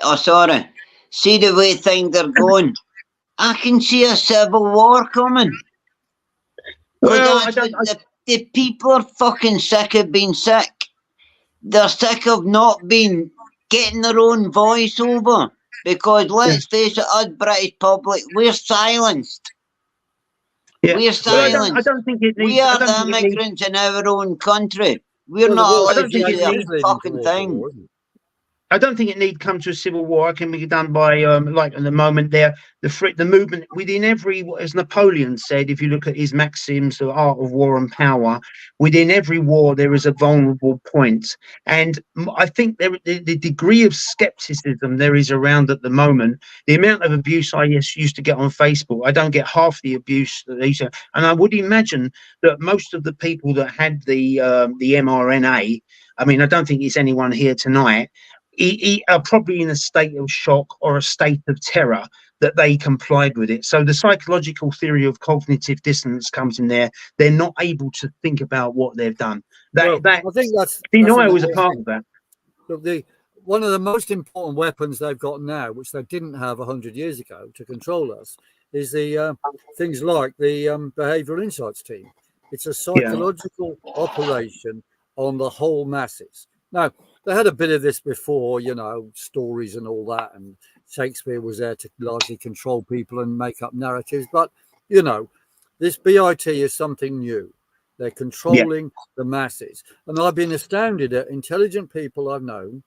Oh, sorry. See the way things are going. I can see a civil war coming. Well, the people are fucking sick of being sick. They're sick of not getting their own voice over. Because let's face it, us British public, we're silenced. Yeah. We're silenced. Well, I don't think it needs. We are the immigrants in our own country. We're Well, not allowed to think do it a needs fucking thing. War, I don't think it need come to a civil war. It can be done by like at the moment there, the movement within every, as Napoleon said, if you look at his maxims, the art of war and power, within every war there is a vulnerable point. And I think the degree of skepticism there is around at the moment, the amount of abuse I used to get on Facebook, I don't get half the abuse that they used to. And I would imagine that most of the people that had the mRNA, I mean, I don't think it's anyone here tonight, are probably in a state of shock or a state of terror that they complied with it. So the psychological theory of cognitive dissonance comes in there. They're not able to think about what they've done. I think that's denial was a part of that. Look, one of the most important weapons they've got now, which they didn't have 100 years ago to control us, is the things like the behavioural insights team. It's a psychological operation on the whole masses. Now, they had a bit of this before, you know, stories and all that, and Shakespeare was there to largely control people and make up narratives. But, you know, this BIT is something new. They're controlling the masses. And I've been astounded at intelligent people I've known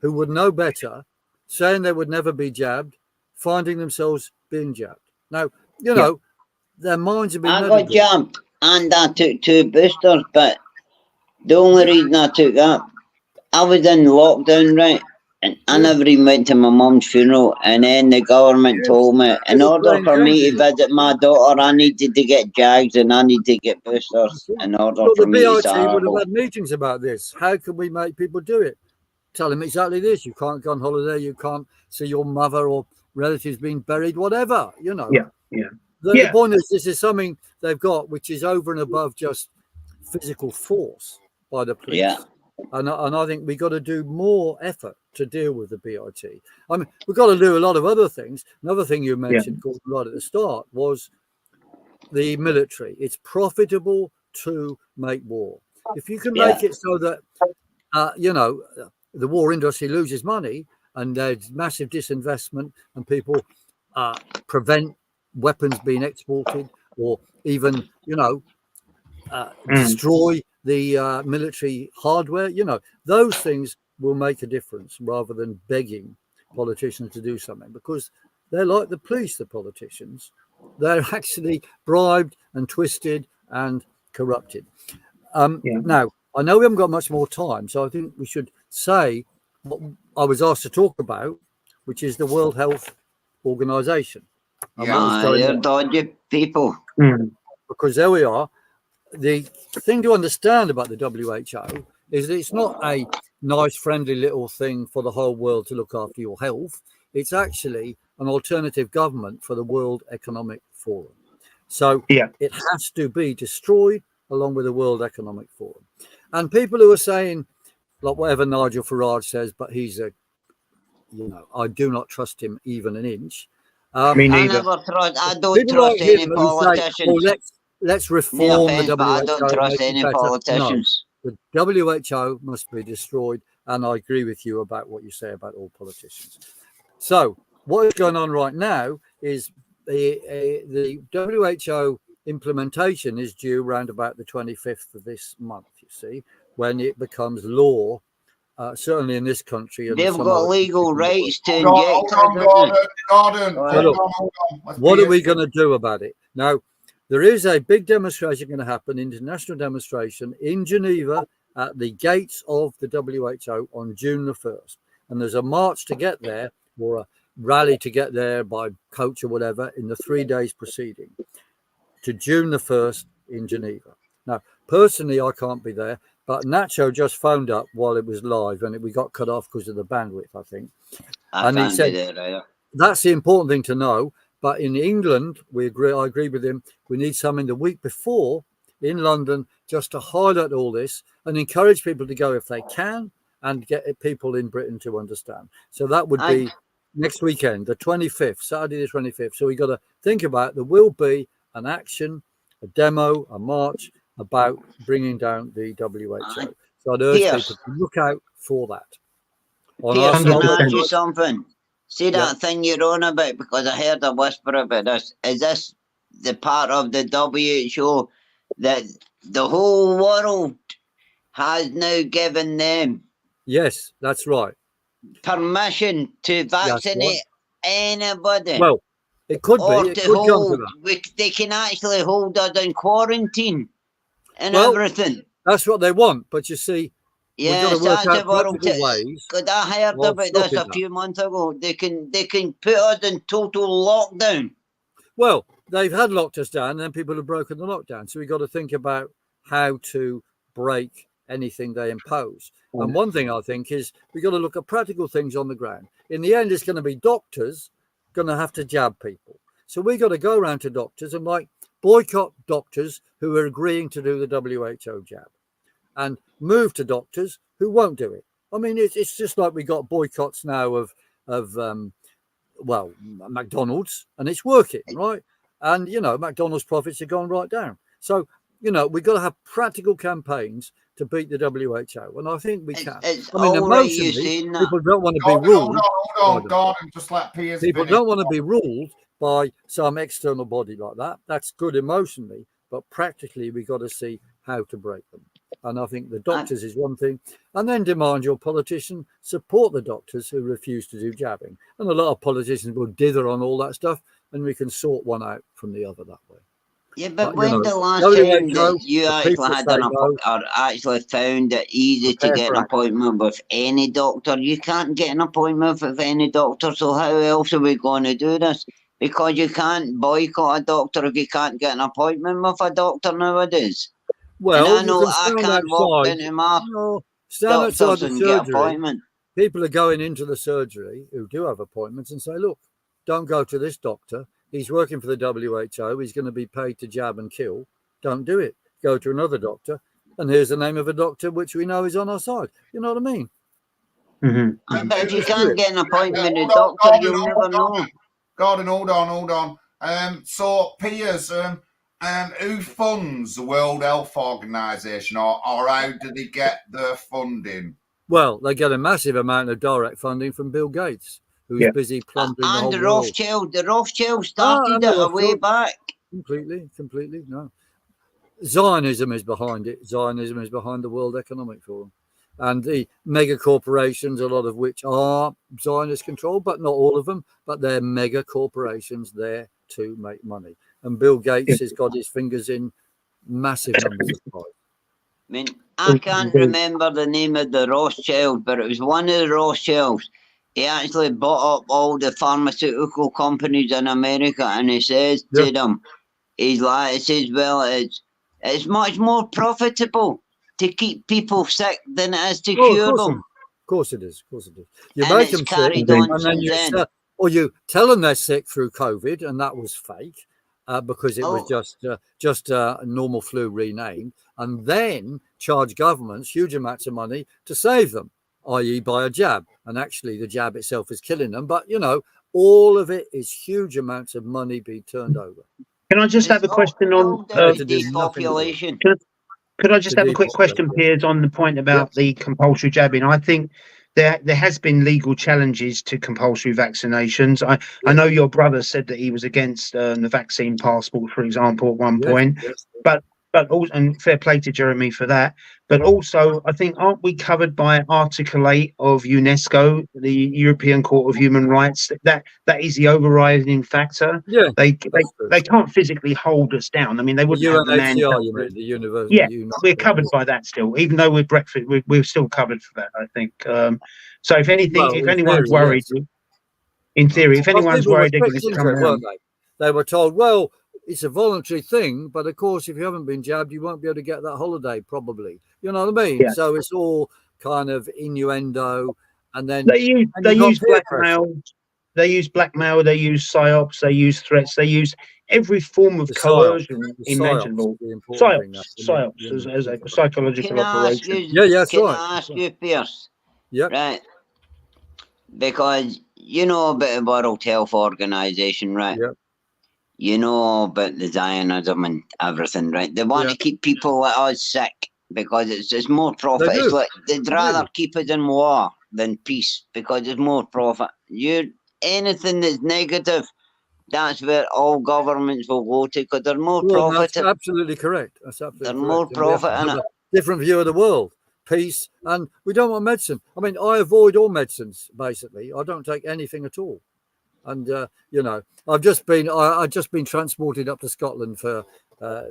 who would know better, saying they would never be jabbed, finding themselves being jabbed. Now, you know, their minds have been I got jabbed and I took 2 boosters, but the only reason I took that, I was in lockdown, right? And I never even went to my mum's funeral. And then the government told me, in order for me to visit my daughter, I needed to get jags and I need to get boosters in order But for the me to BIT start. would have had meetings about this. How can we make people do it? Tell them exactly this. You can't go on holiday. You can't see your mother or relatives being buried, whatever, you know. The point is, this is something they've got which is over and above just physical force by the police. Yeah. And I think we've got to do more effort to deal with the BIT. I mean, we've got to do a lot of other things. Another thing you mentioned, Gordon, right at the start was the military. It's profitable to make war. If you can make it so that, you know, the war industry loses money and there's massive disinvestment and people prevent weapons being exported or even, you know, destroy the military hardware, you know, those things will make a difference rather than begging politicians to do something, because they're like the police, the politicians. They're actually bribed and twisted and corrupted. Now, I know we haven't got much more time, so I think we should say what I was asked to talk about, which is the World Health Organization. You're dodgy people. Because there we are. The thing to understand about the WHO is that it's not a nice, friendly little thing for the whole world to look after your health. It's actually an alternative government for the World Economic Forum. So it has to be destroyed along with the World Economic Forum. And people who are saying, like whatever Nigel Farage says, but he's a, you know, I do not trust him even an inch. Me neither. I don't trust any politicians. Say, let's reform offense, the WHO. but I don't trust any politicians. No, the WHO must be destroyed, and I agree with you about what you say about all politicians. So what is going on right now is the WHO implementation is due around about the 25th of this month, you see, when it becomes law, certainly in this country. And they've got legal rights to inject. Gordon, what are we going to do about it? Now, there is a big demonstration going to happen, international demonstration in Geneva at the gates of the WHO on June the 1st. And there's a march to get there, or a rally to get there by coach or whatever, in the 3 days preceding to June the 1st in Geneva. Now, personally, I can't be there, but Nacho just phoned up while it was live and we got cut off because of the bandwidth, I think. And he said, that's the important thing to know. But in England, I agree with him, we need something the week before in London just to highlight all this and encourage people to go if they can and get people in Britain to understand. So that would be next weekend, the 25th, Saturday the 25th. So we got to think about, there will be an action, a demo, a march about bringing down the WHO. So I'd urge people to look out for that. Pierce, can I ask you something? See that thing you're on about, because I heard a whisper about this. Is this the part of the WHO that the whole world has now given them? Yes, that's right. Permission to vaccinate anybody. Well, it could be. It could come to that. They can actually hold us in quarantine and everything. That's what they want, but you see, yes, that's the world. Because I heard about this a few months ago. They can put us in total lockdown. Well, they've had locked us down, and then people have broken the lockdown. So we've got to think about how to break anything they impose. And one thing I think is we've got to look at practical things on the ground. In the end, it's going to be doctors going to have to jab people. So we've got to go around to doctors and boycott doctors who are agreeing to do the WHO jab, and move to doctors who won't do it. I mean, it's just like we got boycotts now of McDonald's, and it's working, right? And, you know, McDonald's profits have gone right down. So, you know, we've got to have practical campaigns to beat the WHO, and I think we can. I mean, emotionally, people don't want to be ruled. Hold on, just let Piers people finish. don't want to be ruled by some external body like that. That's good emotionally, but practically, we've got to see how to break them. And I think the doctors is one thing, and then demand your politician support the doctors who refuse to do jabbing. And a lot of politicians will dither on all that stuff, and we can sort one out from the other that way. Yeah, but you when know, the last WHO, time that you the actually people had say an no. appointment, or actually found it easy to Prepare get for an action. appointment with any doctor, you can't get an appointment with any doctor. So how else are we going to do this? Because you can't boycott a doctor if you can't get an appointment with a doctor nowadays. Well, and I you know can I stand can't walk outside. into my No, stand doctors outside the and get an surgery. appointment. People are going into the surgery who do have appointments and say, look, don't go to this doctor. He's working for the WHO. He's going to be paid to jab and kill. Don't do it. Go to another doctor. And here's the name of a doctor which we know is on our side. You know what I mean? Mm-hmm. But if you Just do can't it. get an appointment with a Hold on, doctor, Gordon, you'll hold never on, know. Gordon, hold on. So, Piers, who funds the World Health Organization, or how do they get their funding? Well, they get a massive amount of direct funding from Bill Gates, who's busy plundering the And whole the world. Rothschild started it a way back. Completely. No. Zionism is behind it. Zionism is behind the World Economic Forum. And the mega corporations, a lot of which are Zionist controlled, but not all of them, but they're mega corporations there to make money. And Bill Gates has got his fingers in massive numbers of pies. I mean, I can't remember the name of the Rothschild, but it was one of the Rothschilds. He actually bought up all the pharmaceutical companies in America, and he says to them, he says, well, it's much more profitable to keep people sick than it is to cure them. Of course it is. You And make it's them sick, carried on and then since then. or you tell them they're sick through COVID, and that was fake because it was just a normal flu renamed, and then charge governments huge amounts of money to save them, i.e. by a jab. And actually the jab itself is killing them. But, all of it is huge amounts of money being turned over. Can I just have a question on depopulation? Could I just have a quick question, Piers, on the point about the compulsory jabbing? I think there has been legal challenges to compulsory vaccinations. I know your brother said that he was against the vaccine passport, for example, at one point. But also, and fair play to Jeremy for that. But also, I think, aren't we covered by Article 8 of UNESCO, the European Court of Human Rights? That is the overriding factor. Yeah, they can't physically hold us down. I mean, they wouldn't have the man. The universe. Yeah, we're covered by that still, even though we're Brexit, we're still covered for that. I think. So if anything, if anyone's worried, in theory, if anyone's worried, they're going to come around. They were told, well, it's a voluntary thing, but of course, if you haven't been jabbed, you won't be able to get that holiday, probably. You know what I mean? Yeah. So it's all kind of innuendo, and then they use blackmail. They use blackmail. They use psyops. They use threats. They use every form of coercion imaginable. Psyops as a psychological operation. That's right. Can I ask you, Pierce? Yeah. Right. Because you know about the World Health Organization, right? Yeah. You know about the Zionism and everything, right? They want to keep people like us sick because it's more profit. It's like they'd rather keep us in war than peace because there's more profit. Anything that's negative, that's where all governments will go to because there's more profit. That's absolutely correct. There's more profit in it. Different view of the world, peace, and we don't want medicine. I mean, I avoid all medicines basically. I don't take anything at all. And I've just been transported up to Scotland for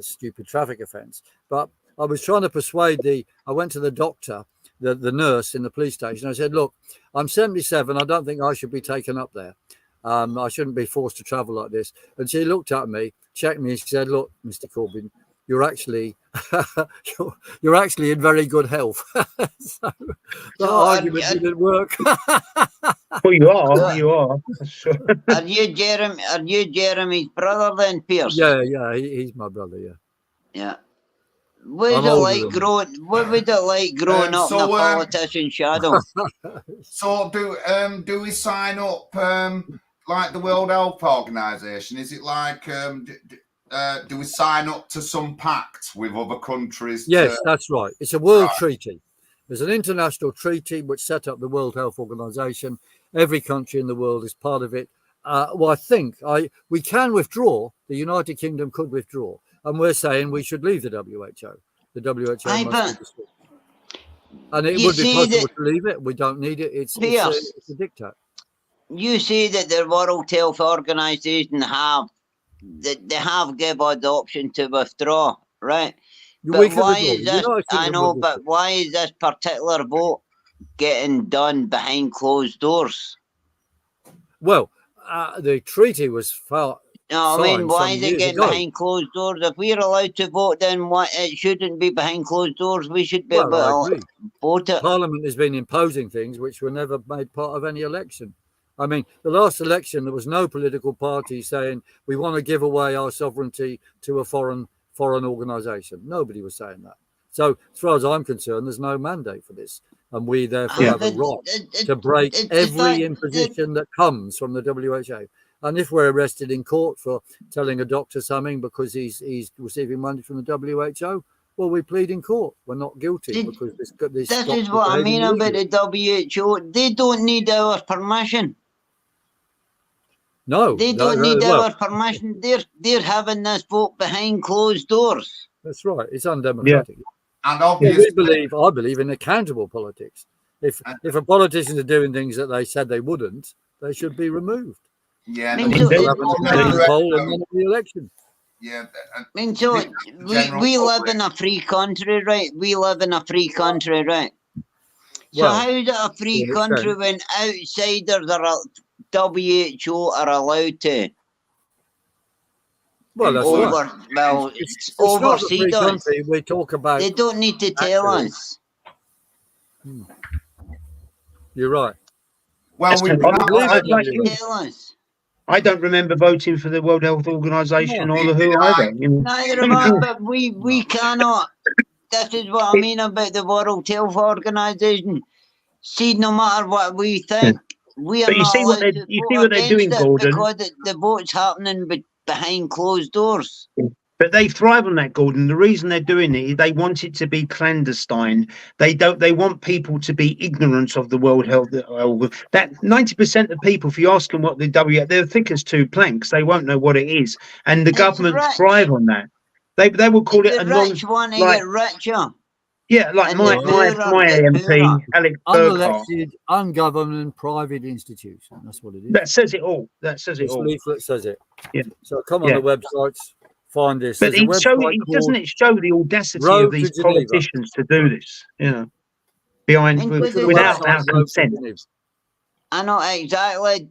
stupid traffic offence. But I was trying to persuade I went to the doctor, the nurse in the police station. I said, look, I'm 77. I don't think I should be taken up there. I shouldn't be forced to travel like this. And she looked at me, checked me, and she said, look, Mr. Corbyn, you're actually you're actually in very good health. So that argument didn't work. Well, you are. Sure. Are you Jeremy's brother then, Pierce? Yeah, he's my brother. Yeah. What would it like growing up in a politician's shadow? So do we sign up like the World Health Organization? Is it like do we sign up to some pact with other countries? Yes, that's right. It's a world treaty. There's an international treaty which set up the World Health Organization. Every country in the world is part of it. Well, I think we can withdraw. The United Kingdom could withdraw. And we're saying we should leave the WHO. The WHO Aye, must be but destroyed. And it you would be see possible that, to leave it. We don't need it. It's Pierce, a dictate. you say that the World Health Organization they have given us the option to withdraw, right? We But could why withdraw. is this? United I Kingdom know, would but withdraw. why is this particular vote getting done behind closed doors? Well, the treaty was No, I mean, signed why some is it years getting ago. behind closed doors? If we're allowed to vote, then why it shouldn't be behind closed doors? We should be Well, I able agree. to vote it. Parliament has been imposing things which were never made part of any election. I mean, the last election, there was no political party saying we want to give away our sovereignty to a foreign organisation. Nobody was saying that. So, as far as I'm concerned, there's no mandate for this, and we therefore have a right to break every imposition that comes from the WHO. And if we're arrested in court for telling a doctor something because he's receiving money from the WHO, well, we plead in court. We're not guilty because this This is what I mean about the WHO. They don't need our permission. No, they don't need our permission. They're having this vote behind closed doors. That's right. It's undemocratic. Yeah. And obviously, I believe in accountable politics. If a politicians are doing things that they said they wouldn't, they should be removed. Yeah, and we'll have an poll and then the election. Yeah, I mean, so we live in a free country, right? We live in a free country, right? So how is it a free country when outsiders are WHO are allowed to? Well, that's right. It's oversee us. We talk about. They don't need to tell us. You're right. Well, tell us. I don't remember voting for the World Health Organization or the WHO either. Neither am I, but we cannot. This is what I mean about the World Health Organization. See, no matter what we think, we are not allowed to vote against it because the vote's happening behind closed doors. But they thrive on that, Gordon. The reason they're doing it is they want it to be clandestine. They want people to be ignorant of the World Health. That 90% of people, if you ask them what the they're thick as two planks. They won't know what it is, and the government thrive on that. They will call it a rich want to get richer. Yeah, like my MP, Alex Burkhardt. Unelected, ungoverned, private institution. That's what it is. That says it all. This leaflet says it. Yeah. So come on the websites. Find this. But doesn't it show the audacity of these politicians to do this? Without our consent. I know exactly,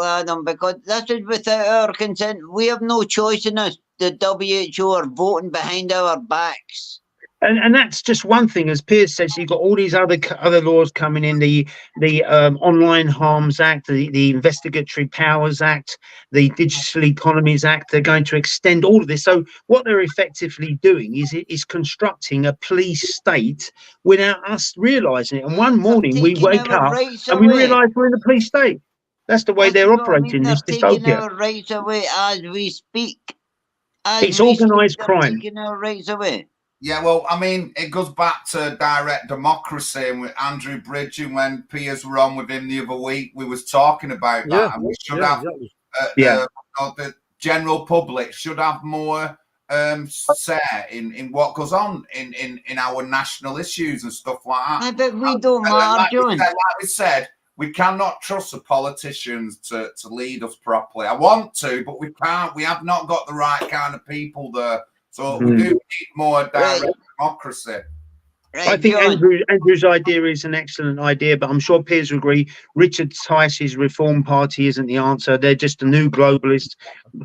Adam, because this is without our consent. We have no choice in this. The WHO are voting behind our backs. And that's just one thing, as Piers says. You've got all these other laws coming in: the Online Harms Act, the Investigatory Powers Act, the Digital Economies Act. They're going to extend all of this. So what they're effectively doing is constructing a police state without us realising it. And one morning we wake up and we realise we're in a police state. That's the way they're operating this dystopia. Taking our rights away as we speak. It's organised crime. Taking our rights away. Yeah, well, I mean, it goes back to direct democracy and with Andrew Bridgen. When Piers were on with him the other week, we was talking about that, and we should have the general public should have more say in what goes on in our national issues and stuff like that. I bet we don't matter, John. Like we said, we cannot trust the politicians to lead us properly. I want to, but we can't. We have not got the right kind of people there. So we do need more direct democracy. Right, I think Andrew's idea is an excellent idea, but I'm sure Piers will agree. Richard Tice's Reform Party isn't the answer. They're just a new globalist.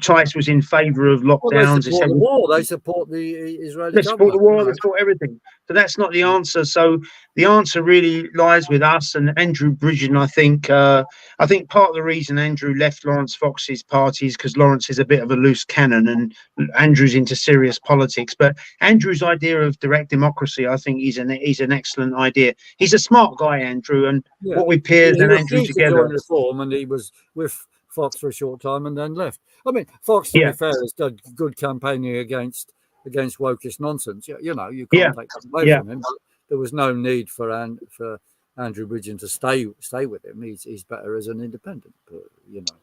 Tice was in favour of lockdowns. They support the war. They support the Israeli government. They support the war. They support everything. So that's not the answer. So the answer really lies with us and Andrew Bridgen. I think part of the reason Andrew left Lawrence Fox's party is because Lawrence is a bit of a loose cannon and Andrew's into serious politics. But Andrew's idea of direct democracy, I think, is an excellent idea. He's a smart guy, Andrew, and what we Piers and Andrew together. Reform, and he was with Fox for a short time and then left. I mean, Fox, to be fair, has done good campaigning against wokish nonsense. You can't take that away from him. But there was no need for Andrew Bridgen to stay with him. He's better as an independent.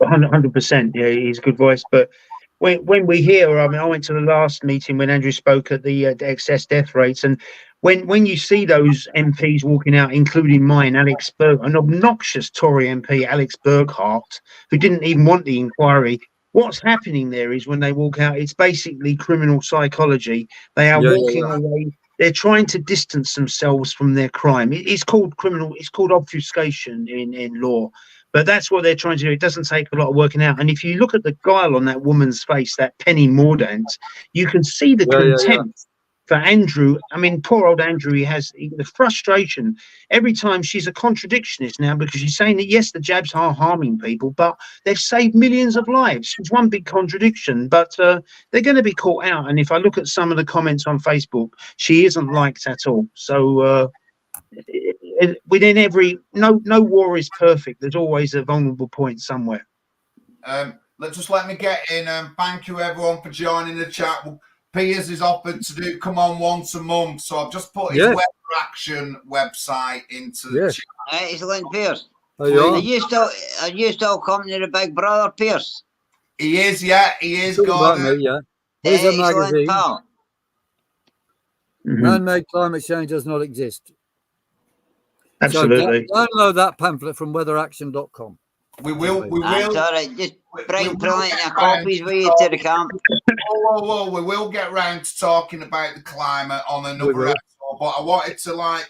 100%. Yeah, he's a good voice, but when we hear, I mean, I went to the last meeting when Andrew spoke at the excess death rates, and when you see those MPs walking out, including mine, an obnoxious Tory MP, Alex Burkhart, who didn't even want the inquiry. What's happening there is when they walk out, it's basically criminal psychology. They are walking away. They're trying to distance themselves from their crime. It's called criminal. It's called obfuscation in law. But that's what they're trying to do. It doesn't take a lot of working out. And if you look at the guile on that woman's face, that Penny Mordaunt, you can see the contempt for Andrew. I mean, poor old Andrew, he has the frustration every time. She's a contradictionist now because she's saying that, yes, the jabs are harming people, but they've saved millions of lives. It's one big contradiction, but they're going to be caught out. And if I look at some of the comments on Facebook, she isn't liked at all. So, within every no war is perfect. There's always a vulnerable point somewhere. Let me get in. Thank you everyone for joining the chat. Piers is offered to come on once a month, so I've just put his Weather Action website into the chat. Excellent, Piers. Are you still coming to the Big Brother, Piers? He is, yeah. He is. Here's a magazine. Pal. Man-made climate change does not exist. Absolutely. So download that pamphlet from weatheraction.com. We will. That's all right. Just bring plenty of copies with you to the camp. Whoa. We will get round to talking about the climate on another episode, but I wanted to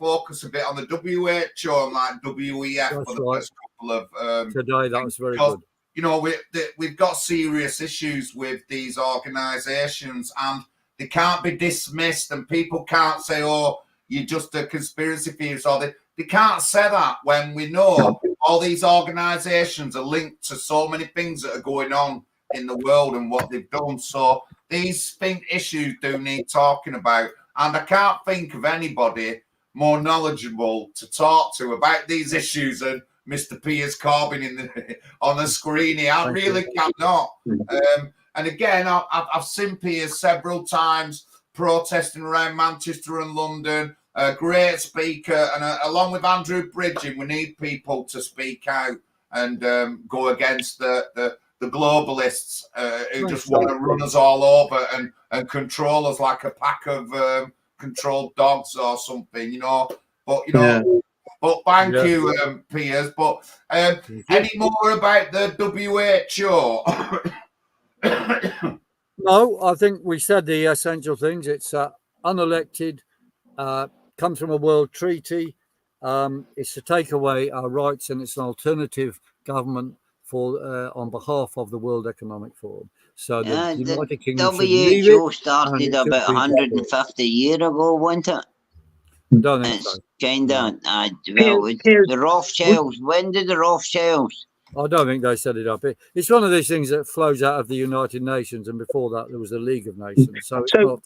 focus a bit on the WHO and WEF for the first couple of today. That was very good. You know, we've got serious issues with these organisations, and they can't be dismissed, and people can't say, "Oh, you're just a conspiracy theorist," or they can't say that when we know all these organisations are linked to so many things that are going on in the world and what they've done. So these issues do need talking about, and I can't think of anybody more knowledgeable to talk to about these issues than Mr. Piers Corbyn on the screen here. I really cannot. And again, I've seen Piers several times protesting around Manchester and London. A great speaker, and along with Andrew Bridgen, we need people to speak out and go against the globalists who just want to run us all over and control us like a pack of controlled dogs or something, you know. But you know, but thank you, Piers. But any more about the WHO? No, I think we said the essential things. It's unelected. Comes from a world treaty. It's to take away our rights, and it's an alternative government for on behalf of the World Economic Forum. So the United Kingdom WHO started about 150 years ago, wasn't it? Don't think so. Kind of. The Rothschilds. When did the Rothschilds? I don't think they set it up. It's one of these things that flows out of the United Nations, and before that there was the League of Nations. So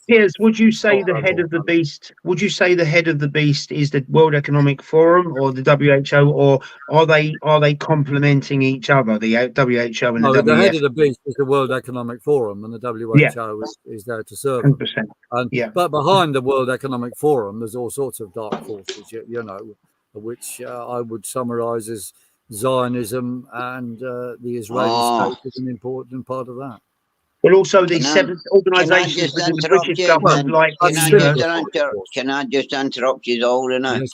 Piers, would you say the head of the beast? Would you say the head of the beast is the World Economic Forum or the WHO, or are they complementing each other? The WHO and the WEF? The head of the beast is the World Economic Forum, and the WHO is there to serve them. 100%. But behind the World Economic Forum, there's all sorts of dark forces, you know, which I would summarise as Zionism, and the Israeli state is an important part of that. Well, also the seven organisations within the British government, Can I just interrupt you all now? Yes.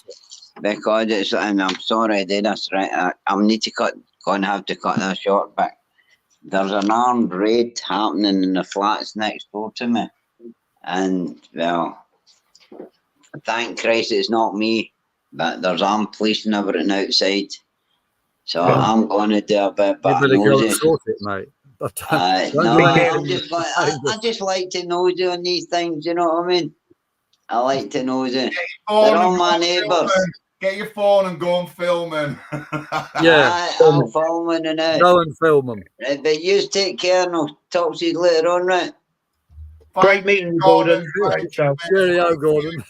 Because it's, and I'm sorry I did this, right? I need to going to have to cut that short, but there's an armed raid happening in the flats next door to me. And, well, thank Christ it's not me, but there's armed police and everything outside. So I'm going to do a bit back nosy. Sort it, mate. But, I just like to know doing these things, you know what I mean? I like to know that they're all my neighbours. Get your phone and go and film them. I'm filming and out. Go and film them. But you take care and I'll talk to you later on, right? Great meeting, Gordon. Cheerio, Gordon.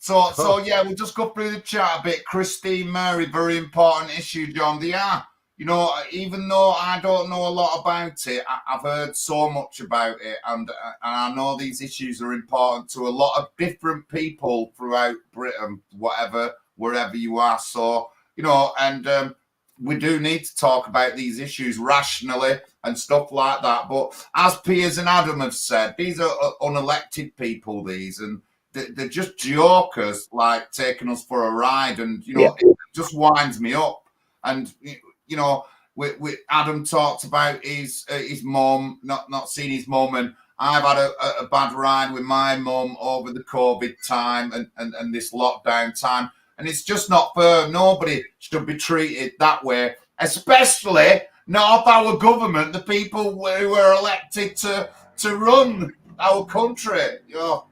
So yeah, we'll just go through the chat a bit. Christine Mary, very important issue, John. They are, you know, even though I don't know a lot about it, I've heard so much about it, and I know these issues are important to a lot of different people throughout Britain, wherever you are. So, you know, and we do need to talk about these issues rationally and stuff like that. But as Piers and Adam have said, these are unelected people, and they're just jokers, like taking us for a ride. And, it just winds me up. And, Adam talked about his mum, not seeing his mum. And I've had a bad ride with my mum over the COVID time and this lockdown time. And it's just not fair. Nobody should be treated that way, especially not our government, the people who were elected to run our country. Well,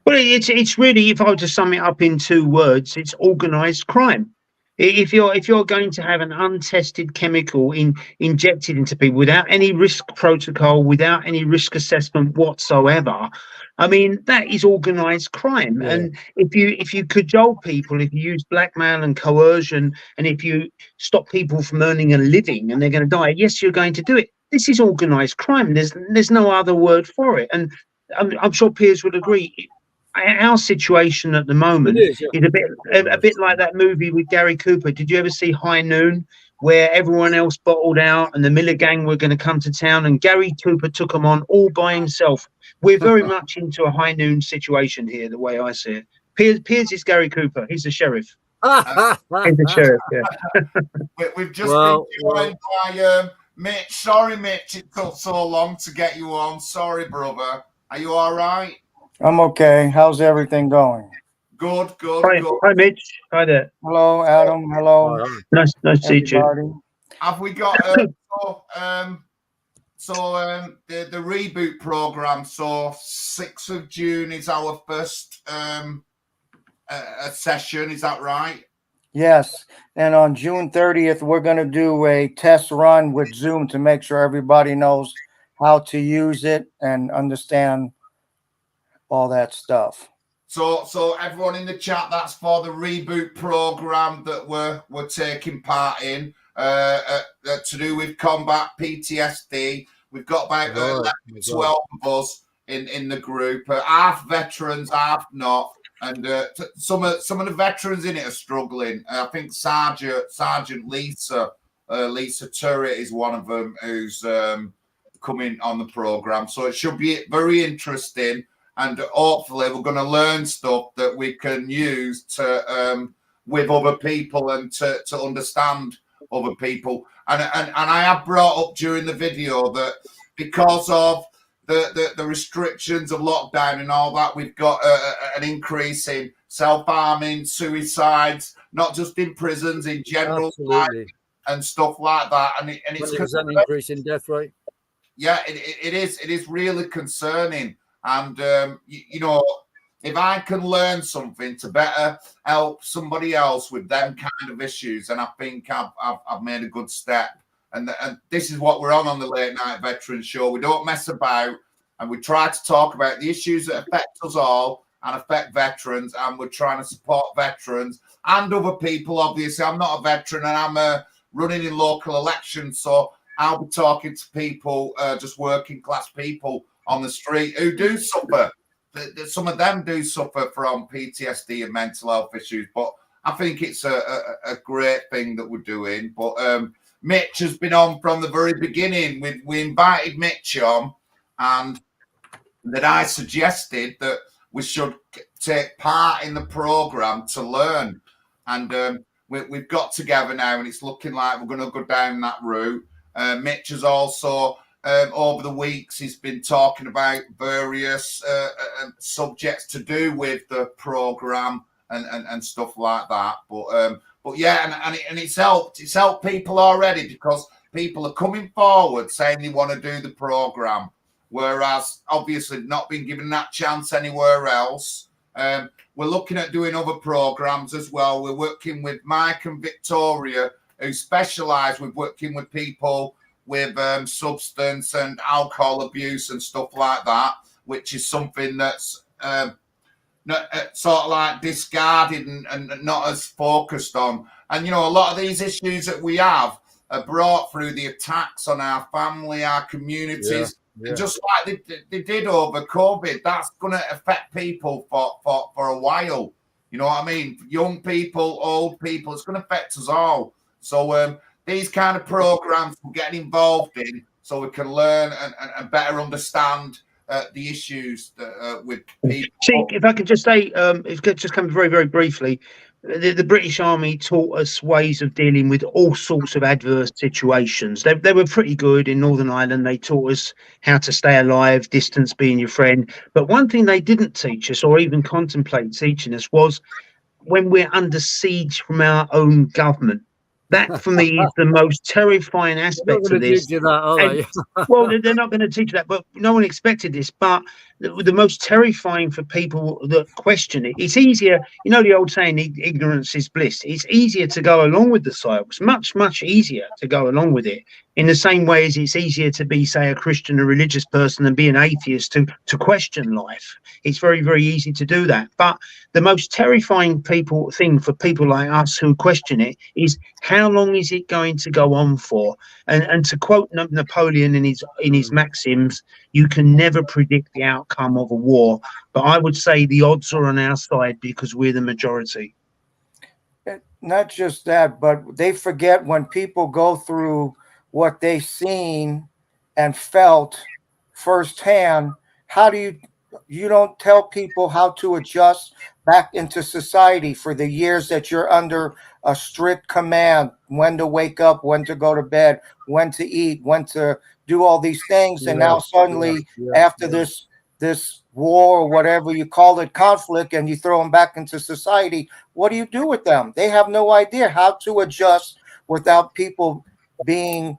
it's really, if I were to sum it up in 2 words, it's organised crime. If you're going to have an untested chemical injected into people without any risk protocol, without any risk assessment whatsoever, I mean, that is organised crime. Yeah. And if you cajole people, if you use blackmail and coercion, and if you stop people from earning a living and they're going to die, yes, you're going to do it. This is organised crime. There's no other word for it. And I'm sure Piers would agree. Our situation at the moment is a bit like that movie with Gary Cooper. Did you ever see High Noon, where everyone else bottled out and the Miller gang were going to come to town and Gary Cooper took them on all by himself? We're very much into a High Noon situation here, the way I see it. Piers is Gary Cooper. He's the sheriff. He's the sheriff, yeah. We've just been joined by Mitch. Sorry, Mitch, it took so long to get you on. Sorry, brother. Are you all right? I'm okay. How's everything going? Good. Hi, Mitch. Hi there. Hello, Adam. Hello. Nice to see you. Have we got the reboot program? So 6th of June is our first session. Is that right? Yes. And on June 30th, we're going to do a test run with Zoom to make sure everybody knows how to use it and understand all that stuff. So everyone in the chat, that's for the reboot program that we're taking part in to do with combat PTSD. We've got about 11, 12 of us in the group, half veterans, half not, and some of the veterans in it are struggling. I think Sergeant Lisa Turret is one of them who's coming on the program, so it should be very interesting. And hopefully we're going to learn stuff that we can use to with other people and to understand other people. And I have brought up during the video that because of the restrictions of lockdown and all that, we've got an increase in self-harming, suicides, not just in prisons, in general, and stuff like that. And it's an increase in death rate. Yeah, it is really concerning. And, if I can learn something to better help somebody else with them kind of issues, and I think I've made a good step. And this is what we're on the Late Night Veterans Show. We don't mess about, and we try to talk about the issues that affect us all and affect veterans, and we're trying to support veterans and other people. Obviously, I'm not a veteran, and I'm running in local elections, so I'll be talking to people, just working class people on the street who do suffer. Some of them do suffer from PTSD and mental health issues, but I think it's a great thing that we're doing. But Mitch has been on from the very beginning. We invited Mitch on, and that I suggested that we should take part in the program to learn. And we've got together now, and it's looking like we're going to go down that route. Mitch has also over the weeks, he's been talking about various subjects to do with the program and stuff like that. But yeah, and it's helped. It's helped people already because people are coming forward saying they want to do the program, whereas obviously not been given that chance anywhere else. We're looking at doing other programs as well. We're working with Mike and Victoria, who specialise with working with people with substance and alcohol abuse and stuff like that, which is something that's sort of like discarded and not as focused on. And, a lot of these issues that we have are brought through the attacks on our family, our communities. Yeah. And just like they did over COVID, that's going to affect people for a while. You know what I mean? Young people, old people, it's going to affect us all. So these kind of programs we're getting involved in, so we can learn and better understand the issues with people. See, if I could just say, if it just comes very, very briefly, the British Army taught us ways of dealing with all sorts of adverse situations. They were pretty good in Northern Ireland. They taught us how to stay alive, distance being your friend. But one thing they didn't teach us, or even contemplate teaching us, was when we're under siege from our own government. That, for me, is the most terrifying aspect of this. Teach you that, are they? Well, they're not going to teach that, but no one expected this. But the most terrifying for people that question it, it's easier, you know, the old saying, ignorance is bliss. It's easier to go along with the psyops, much, much easier to go along with it. In the same way as it's easier to be, say, a Christian, a religious person than be an atheist to question life. It's very, very easy to do that. But the most terrifying thing for people like us who question it is, how long is it going to go on for? And to quote Napoleon in his maxims, you can never predict the outcome of a war. But I would say the odds are on our side because we're the majority. Not just that, but they forget when people go through what they've seen and felt firsthand. How do you don't tell people how to adjust back into society for the years that you're under a strict command, when to wake up, when to go to bed, when to eat, when to do all these things. And now suddenly after this war or whatever you call it, conflict, and you throw them back into society, what do you do with them? They have no idea how to adjust without people being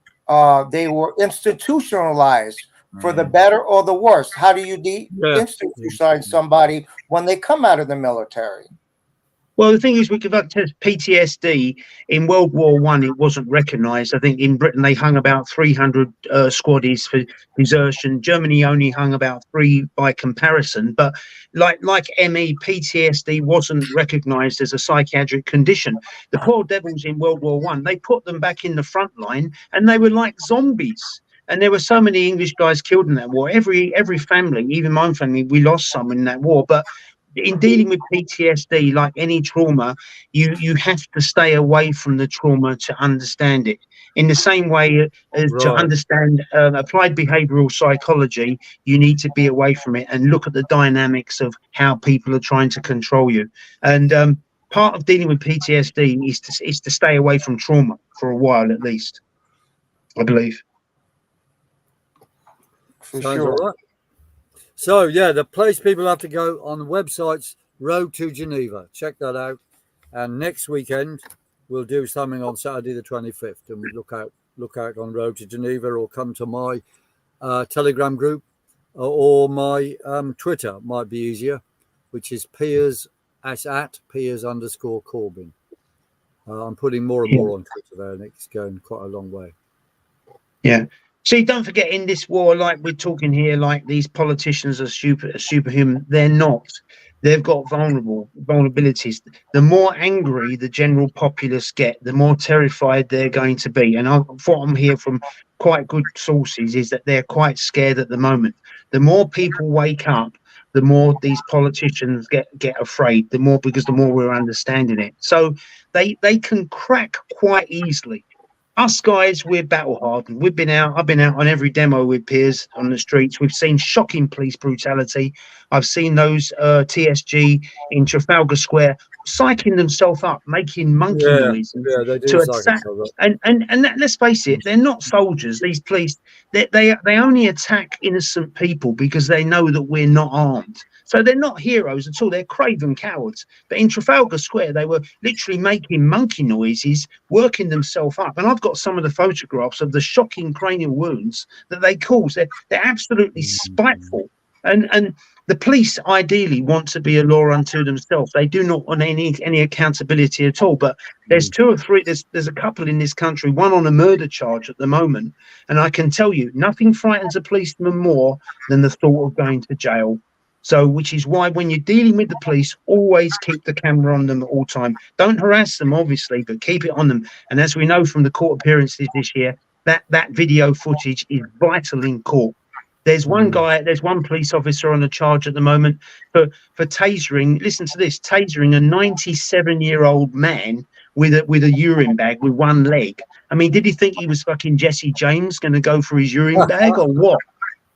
they were institutionalized for the better or the worse. How do you institutionalize somebody when they come out of the military? Well, the thing is, we conduct PTSD in World War I. It wasn't recognised. I think in Britain they hung about 300 squaddies for desertion. Germany only hung about 3 by comparison. But like ME, PTSD wasn't recognised as a psychiatric condition. The poor devils in World War I, they put them back in the front line, and they were like zombies. And there were so many English guys killed in that war. Every family, even my own family, we lost some in that war. But in dealing with PTSD, like any trauma, you have to stay away from the trauma to understand it. In the same way as to understand applied behavioral psychology, you need to be away from it and look at the dynamics of how people are trying to control you. And part of dealing with PTSD is to stay away from trauma for a while, at least, I believe. For sure. Right. So, yeah, the place people have to go on the website's Road to Geneva. Check that out. And next weekend, we'll do something on Saturday the 25th. And we look out on Road to Geneva, or come to my Telegram group or my Twitter, might be easier, which is Piers at Piers_Corbyn. I'm putting more and more on Twitter there, and it's going quite a long way. Yeah. See, don't forget, in this war, like we're talking here, like these politicians are superhuman. They're not. They've got vulnerabilities. The more angry the general populace get, the more terrified they're going to be. And what I'm hearing from quite good sources is that they're quite scared at the moment. The more people wake up, the more these politicians get afraid, because the more we're understanding it. So they can crack quite easily. Us guys, we're battle hardened. I've been out on every demo with Piers on the streets. We've seen shocking police brutality. I've seen those TSG in Trafalgar Square psyching themselves up, making monkey noises. Yeah, they do. Let's face it, they're not soldiers. These police, they only attack innocent people because they know that we're not armed. So they're not heroes at all. They're craven cowards. But in Trafalgar Square, they were literally making monkey noises, working themselves up. And I've got some of the photographs of the shocking cranial wounds that they cause. They're absolutely spiteful. And the police ideally want to be a law unto themselves. They do not want any accountability at all. But there's 2 or 3. There's a couple in this country, one on a murder charge at the moment. And I can tell you, nothing frightens a policeman more than the thought of going to jail. So, which is why when you're dealing with the police, always keep the camera on them at all time. Don't harass them, obviously, but keep it on them. And as we know from the court appearances this year, that video footage is vital in court. There's one police officer on a charge at the moment for tasering. Listen to this: tasering a 97-year-old man with a urine bag with one leg. I mean, did he think he was fucking Jesse James going to go for his urine bag or what?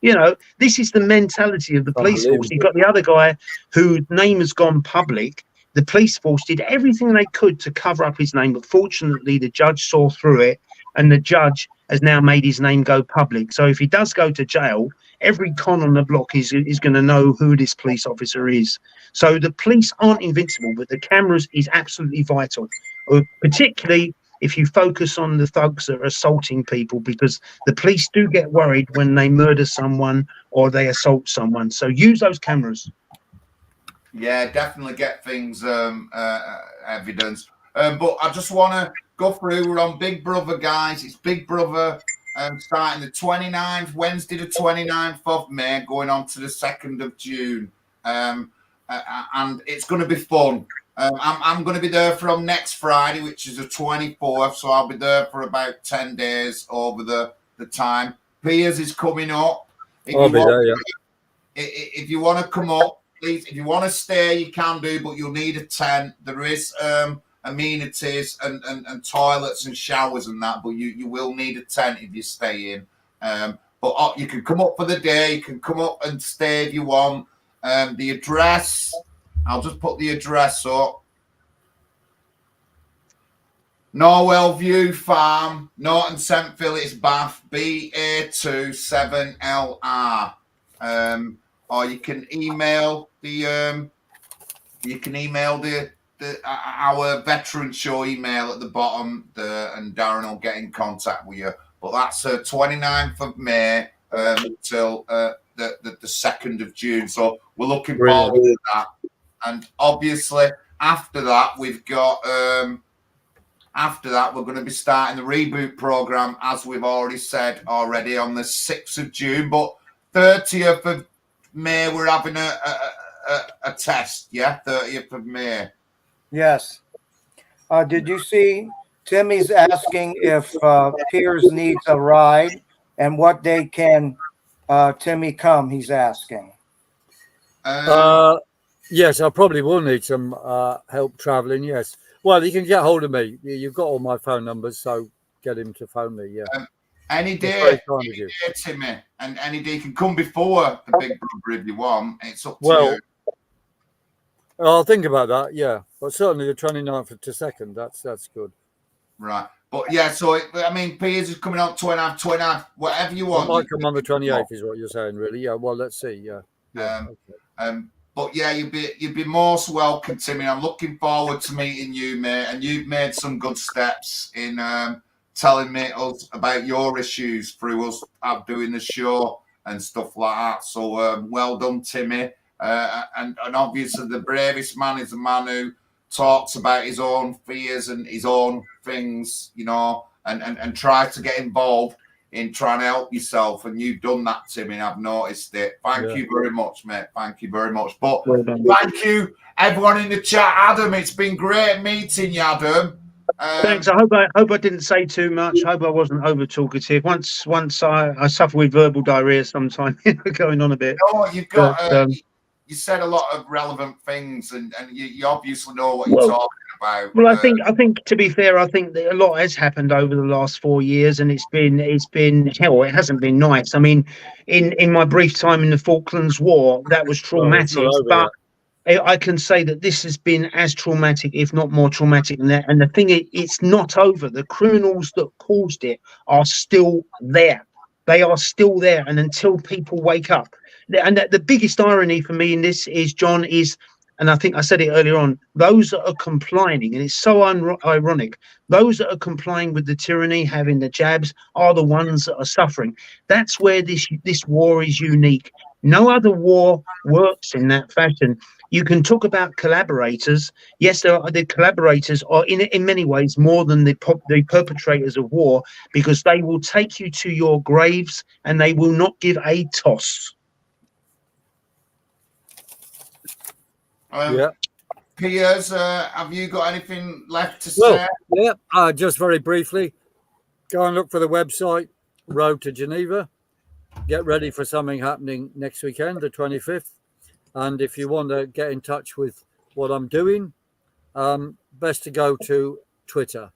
You know, this is the mentality of the police force. You've got the other guy whose name has gone public. The police force did everything they could to cover up his name, but fortunately the judge saw through it, and the judge has now made his name go public. So if he does go to jail, every con on the block is going to know who this police officer is. So the police aren't invincible, but the cameras is absolutely vital, particularly if you focus on the thugs that are assaulting people, because the police do get worried when they murder someone or they assault someone. So use those cameras. Yeah, definitely get things, evidence. But I just want to go through. We're on Big Brother, guys. It's Big Brother starting the 29th, Wednesday the 29th of May, going on to the 2nd of June. And it's going to be fun. I'm going to be there from next Friday, which is the 24th. So I'll be there for about 10 days over the time. Piers is coming up. If you want to come up, please, if you want to stay, you can do, but you'll need a tent. There is amenities and toilets and showers and that, but you will need a tent if you stay in. But you can come up for the day. You can come up and stay if you want. The address, I'll just put the address up. Norwell View Farm, Norton St. Phillips, Bath, BA27LR. Or you can email our veteran show email at the bottom, and Darren will get in contact with you. But that's 29th of May till the 2nd of June. So we're looking forward to that. And obviously after that we've got we're going to be starting the reboot program, as we've already said on the 6th of June. But 30th of May we're having a test. Yeah, 30th of May. Yes. Did you see Timmy's asking if Piers needs a ride, and what day can Timmy come? He's asking. Yes, I probably will need some help traveling. Yes. Well, you can get hold of me. You've got all my phone numbers, so get him to phone me. Yeah. Any day, Timmy, and any day you can come before the Big Brother if you want. It's up to you. I'll think about that. Yeah, but certainly the 29th to 2nd. That's good. Right, but yeah. So I mean, Piers is coming on 29th, whatever you want. I might come on the 28th, is what you're saying, really. Yeah. Well, let's see. Yeah. Okay. But yeah, you'd be most welcome, Timmy. I'm looking forward to meeting you, mate. And you've made some good steps in telling me us about your issues through us doing the show and stuff like that. So well done, Timmy. And obviously the bravest man is the man who talks about his own fears and his own things, you know, and tries to get involved in trying to help yourself. And you've done that, Timmy, and I've noticed it. Thank you very much, mate. Thank you very much. But thank you, everyone in the chat. Adam, it's been great meeting you, Adam. Thanks. I hope I didn't say too much. I hope I wasn't over talkative. Once I suffer with verbal diarrhea sometimes, going on a bit. No, you've got you said a lot of relevant things, and you obviously know what you're talking about. Well, I think to be fair, I think that a lot has happened over the last 4 years, and it's been hell. It hasn't been nice. I mean, in my brief time in the Falklands War, that was traumatic, but I can say that this has been as traumatic, if not more traumatic than that. And the thing is, it's not over. The criminals that caused it are still there. They are still there, and until people wake up. And the biggest irony for me in this is, John, and I think I said it earlier on, those that are complying, and it's so ironic, those that are complying with the tyranny, having the jabs, are the ones that are suffering. That's where this war is unique. No other war works in that fashion. You can talk about collaborators. Yes, the collaborators are in many ways more than the perpetrators of war, because they will take you to your graves and they will not give a toss. Piers, have you got anything left to say? Yeah, just very briefly, go and look for the website, Road to Geneva. Get ready for something happening next weekend, the 25th. And if you want to get in touch with what I'm doing, best to go to Twitter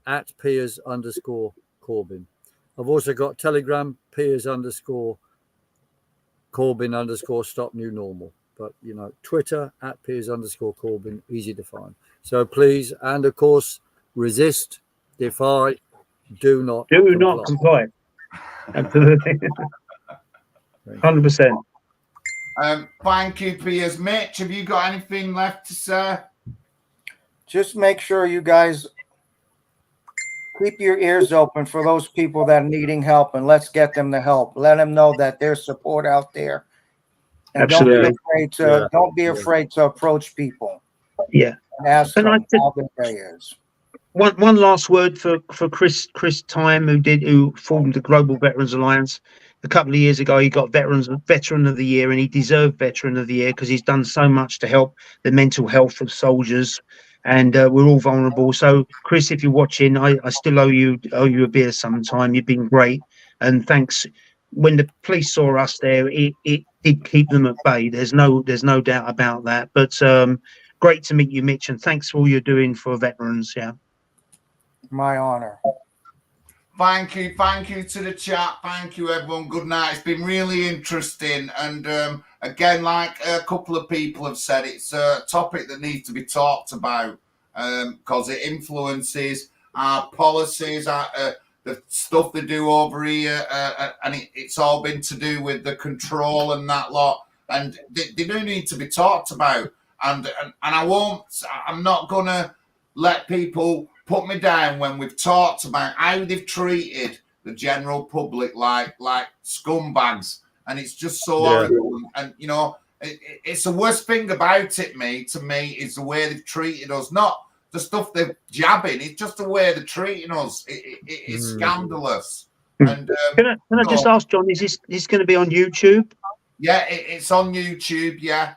at Piers_Corbyn. I've also got Telegram, Piers_Corbyn_stop new normal. But, you know, Twitter at Piers_Corbyn, easy to find. So please, and of course, resist, defy, do not comply. Absolutely. 100%. Thank you, Piers. Mitch, have you got anything left to say? Just make sure you guys keep your ears open for those people that are needing help, and let's get them the help. Let them know that there's support out there. And Absolutely. don't be afraid to approach people. Yeah. And ask And them how their day is. One last word for Chris Time, who formed the Global Veterans Alliance a couple of years ago. He got Veteran of the Year, and he deserved Veteran of the Year because he's done so much to help the mental health of soldiers, and we're all vulnerable. So, Chris, if you're watching, I still owe you a beer sometime. You've been great, and thanks. When the police saw us there, it did keep them at bay. There's no doubt about that. But great to meet you, Mitch, and thanks for all you're doing for veterans. Yeah. My honor. Thank you to the chat. Thank you, everyone. Good night. It's been really interesting, and again, like a couple of people have said, it's a topic that needs to be talked about because it influences our policies, the stuff they do over here, and it's all been to do with the control and that lot, and they do need to be talked about. And I'm not gonna let people put me down when we've talked about how they've treated the general public like scumbags, and it's just so horrible. And you know, it's the worst thing about it, to me, is the way they've treated us. Not the stuff they're jabbing; it's just the way they're treating us. It's scandalous. And can I just ask, John? Is this going to be on YouTube? Yeah, it's on YouTube. Yeah.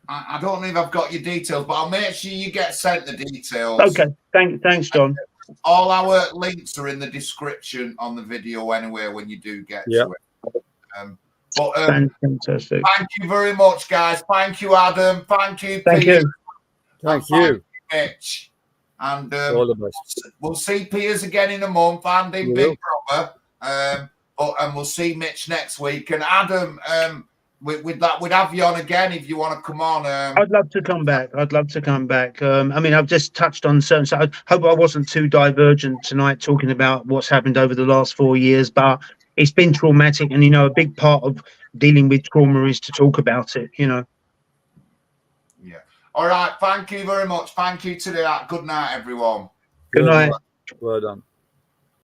I don't know if I've got your details, but I'll make sure you get sent the details. Okay, thanks, John. All our links are in the description on the video anyway when you do get to it. Fantastic. Thank you very much, guys. Thank you, Adam. Thank you, Thank Pete. you. Thank you, Mitch. And all the best. We'll see Piers again in a month and in Big Brother. And we'll see Mitch next week. And Adam, we'd have you on again if you want to come on. I'd love to come back. I mean, I've just touched on certain. So I hope I wasn't too divergent tonight talking about what's happened over the last 4 years, but it's been traumatic, and a big part of dealing with trauma is to talk about it. Yeah. All right. Thank you very much. Thank you to that. Good night, everyone. Good night. Well done.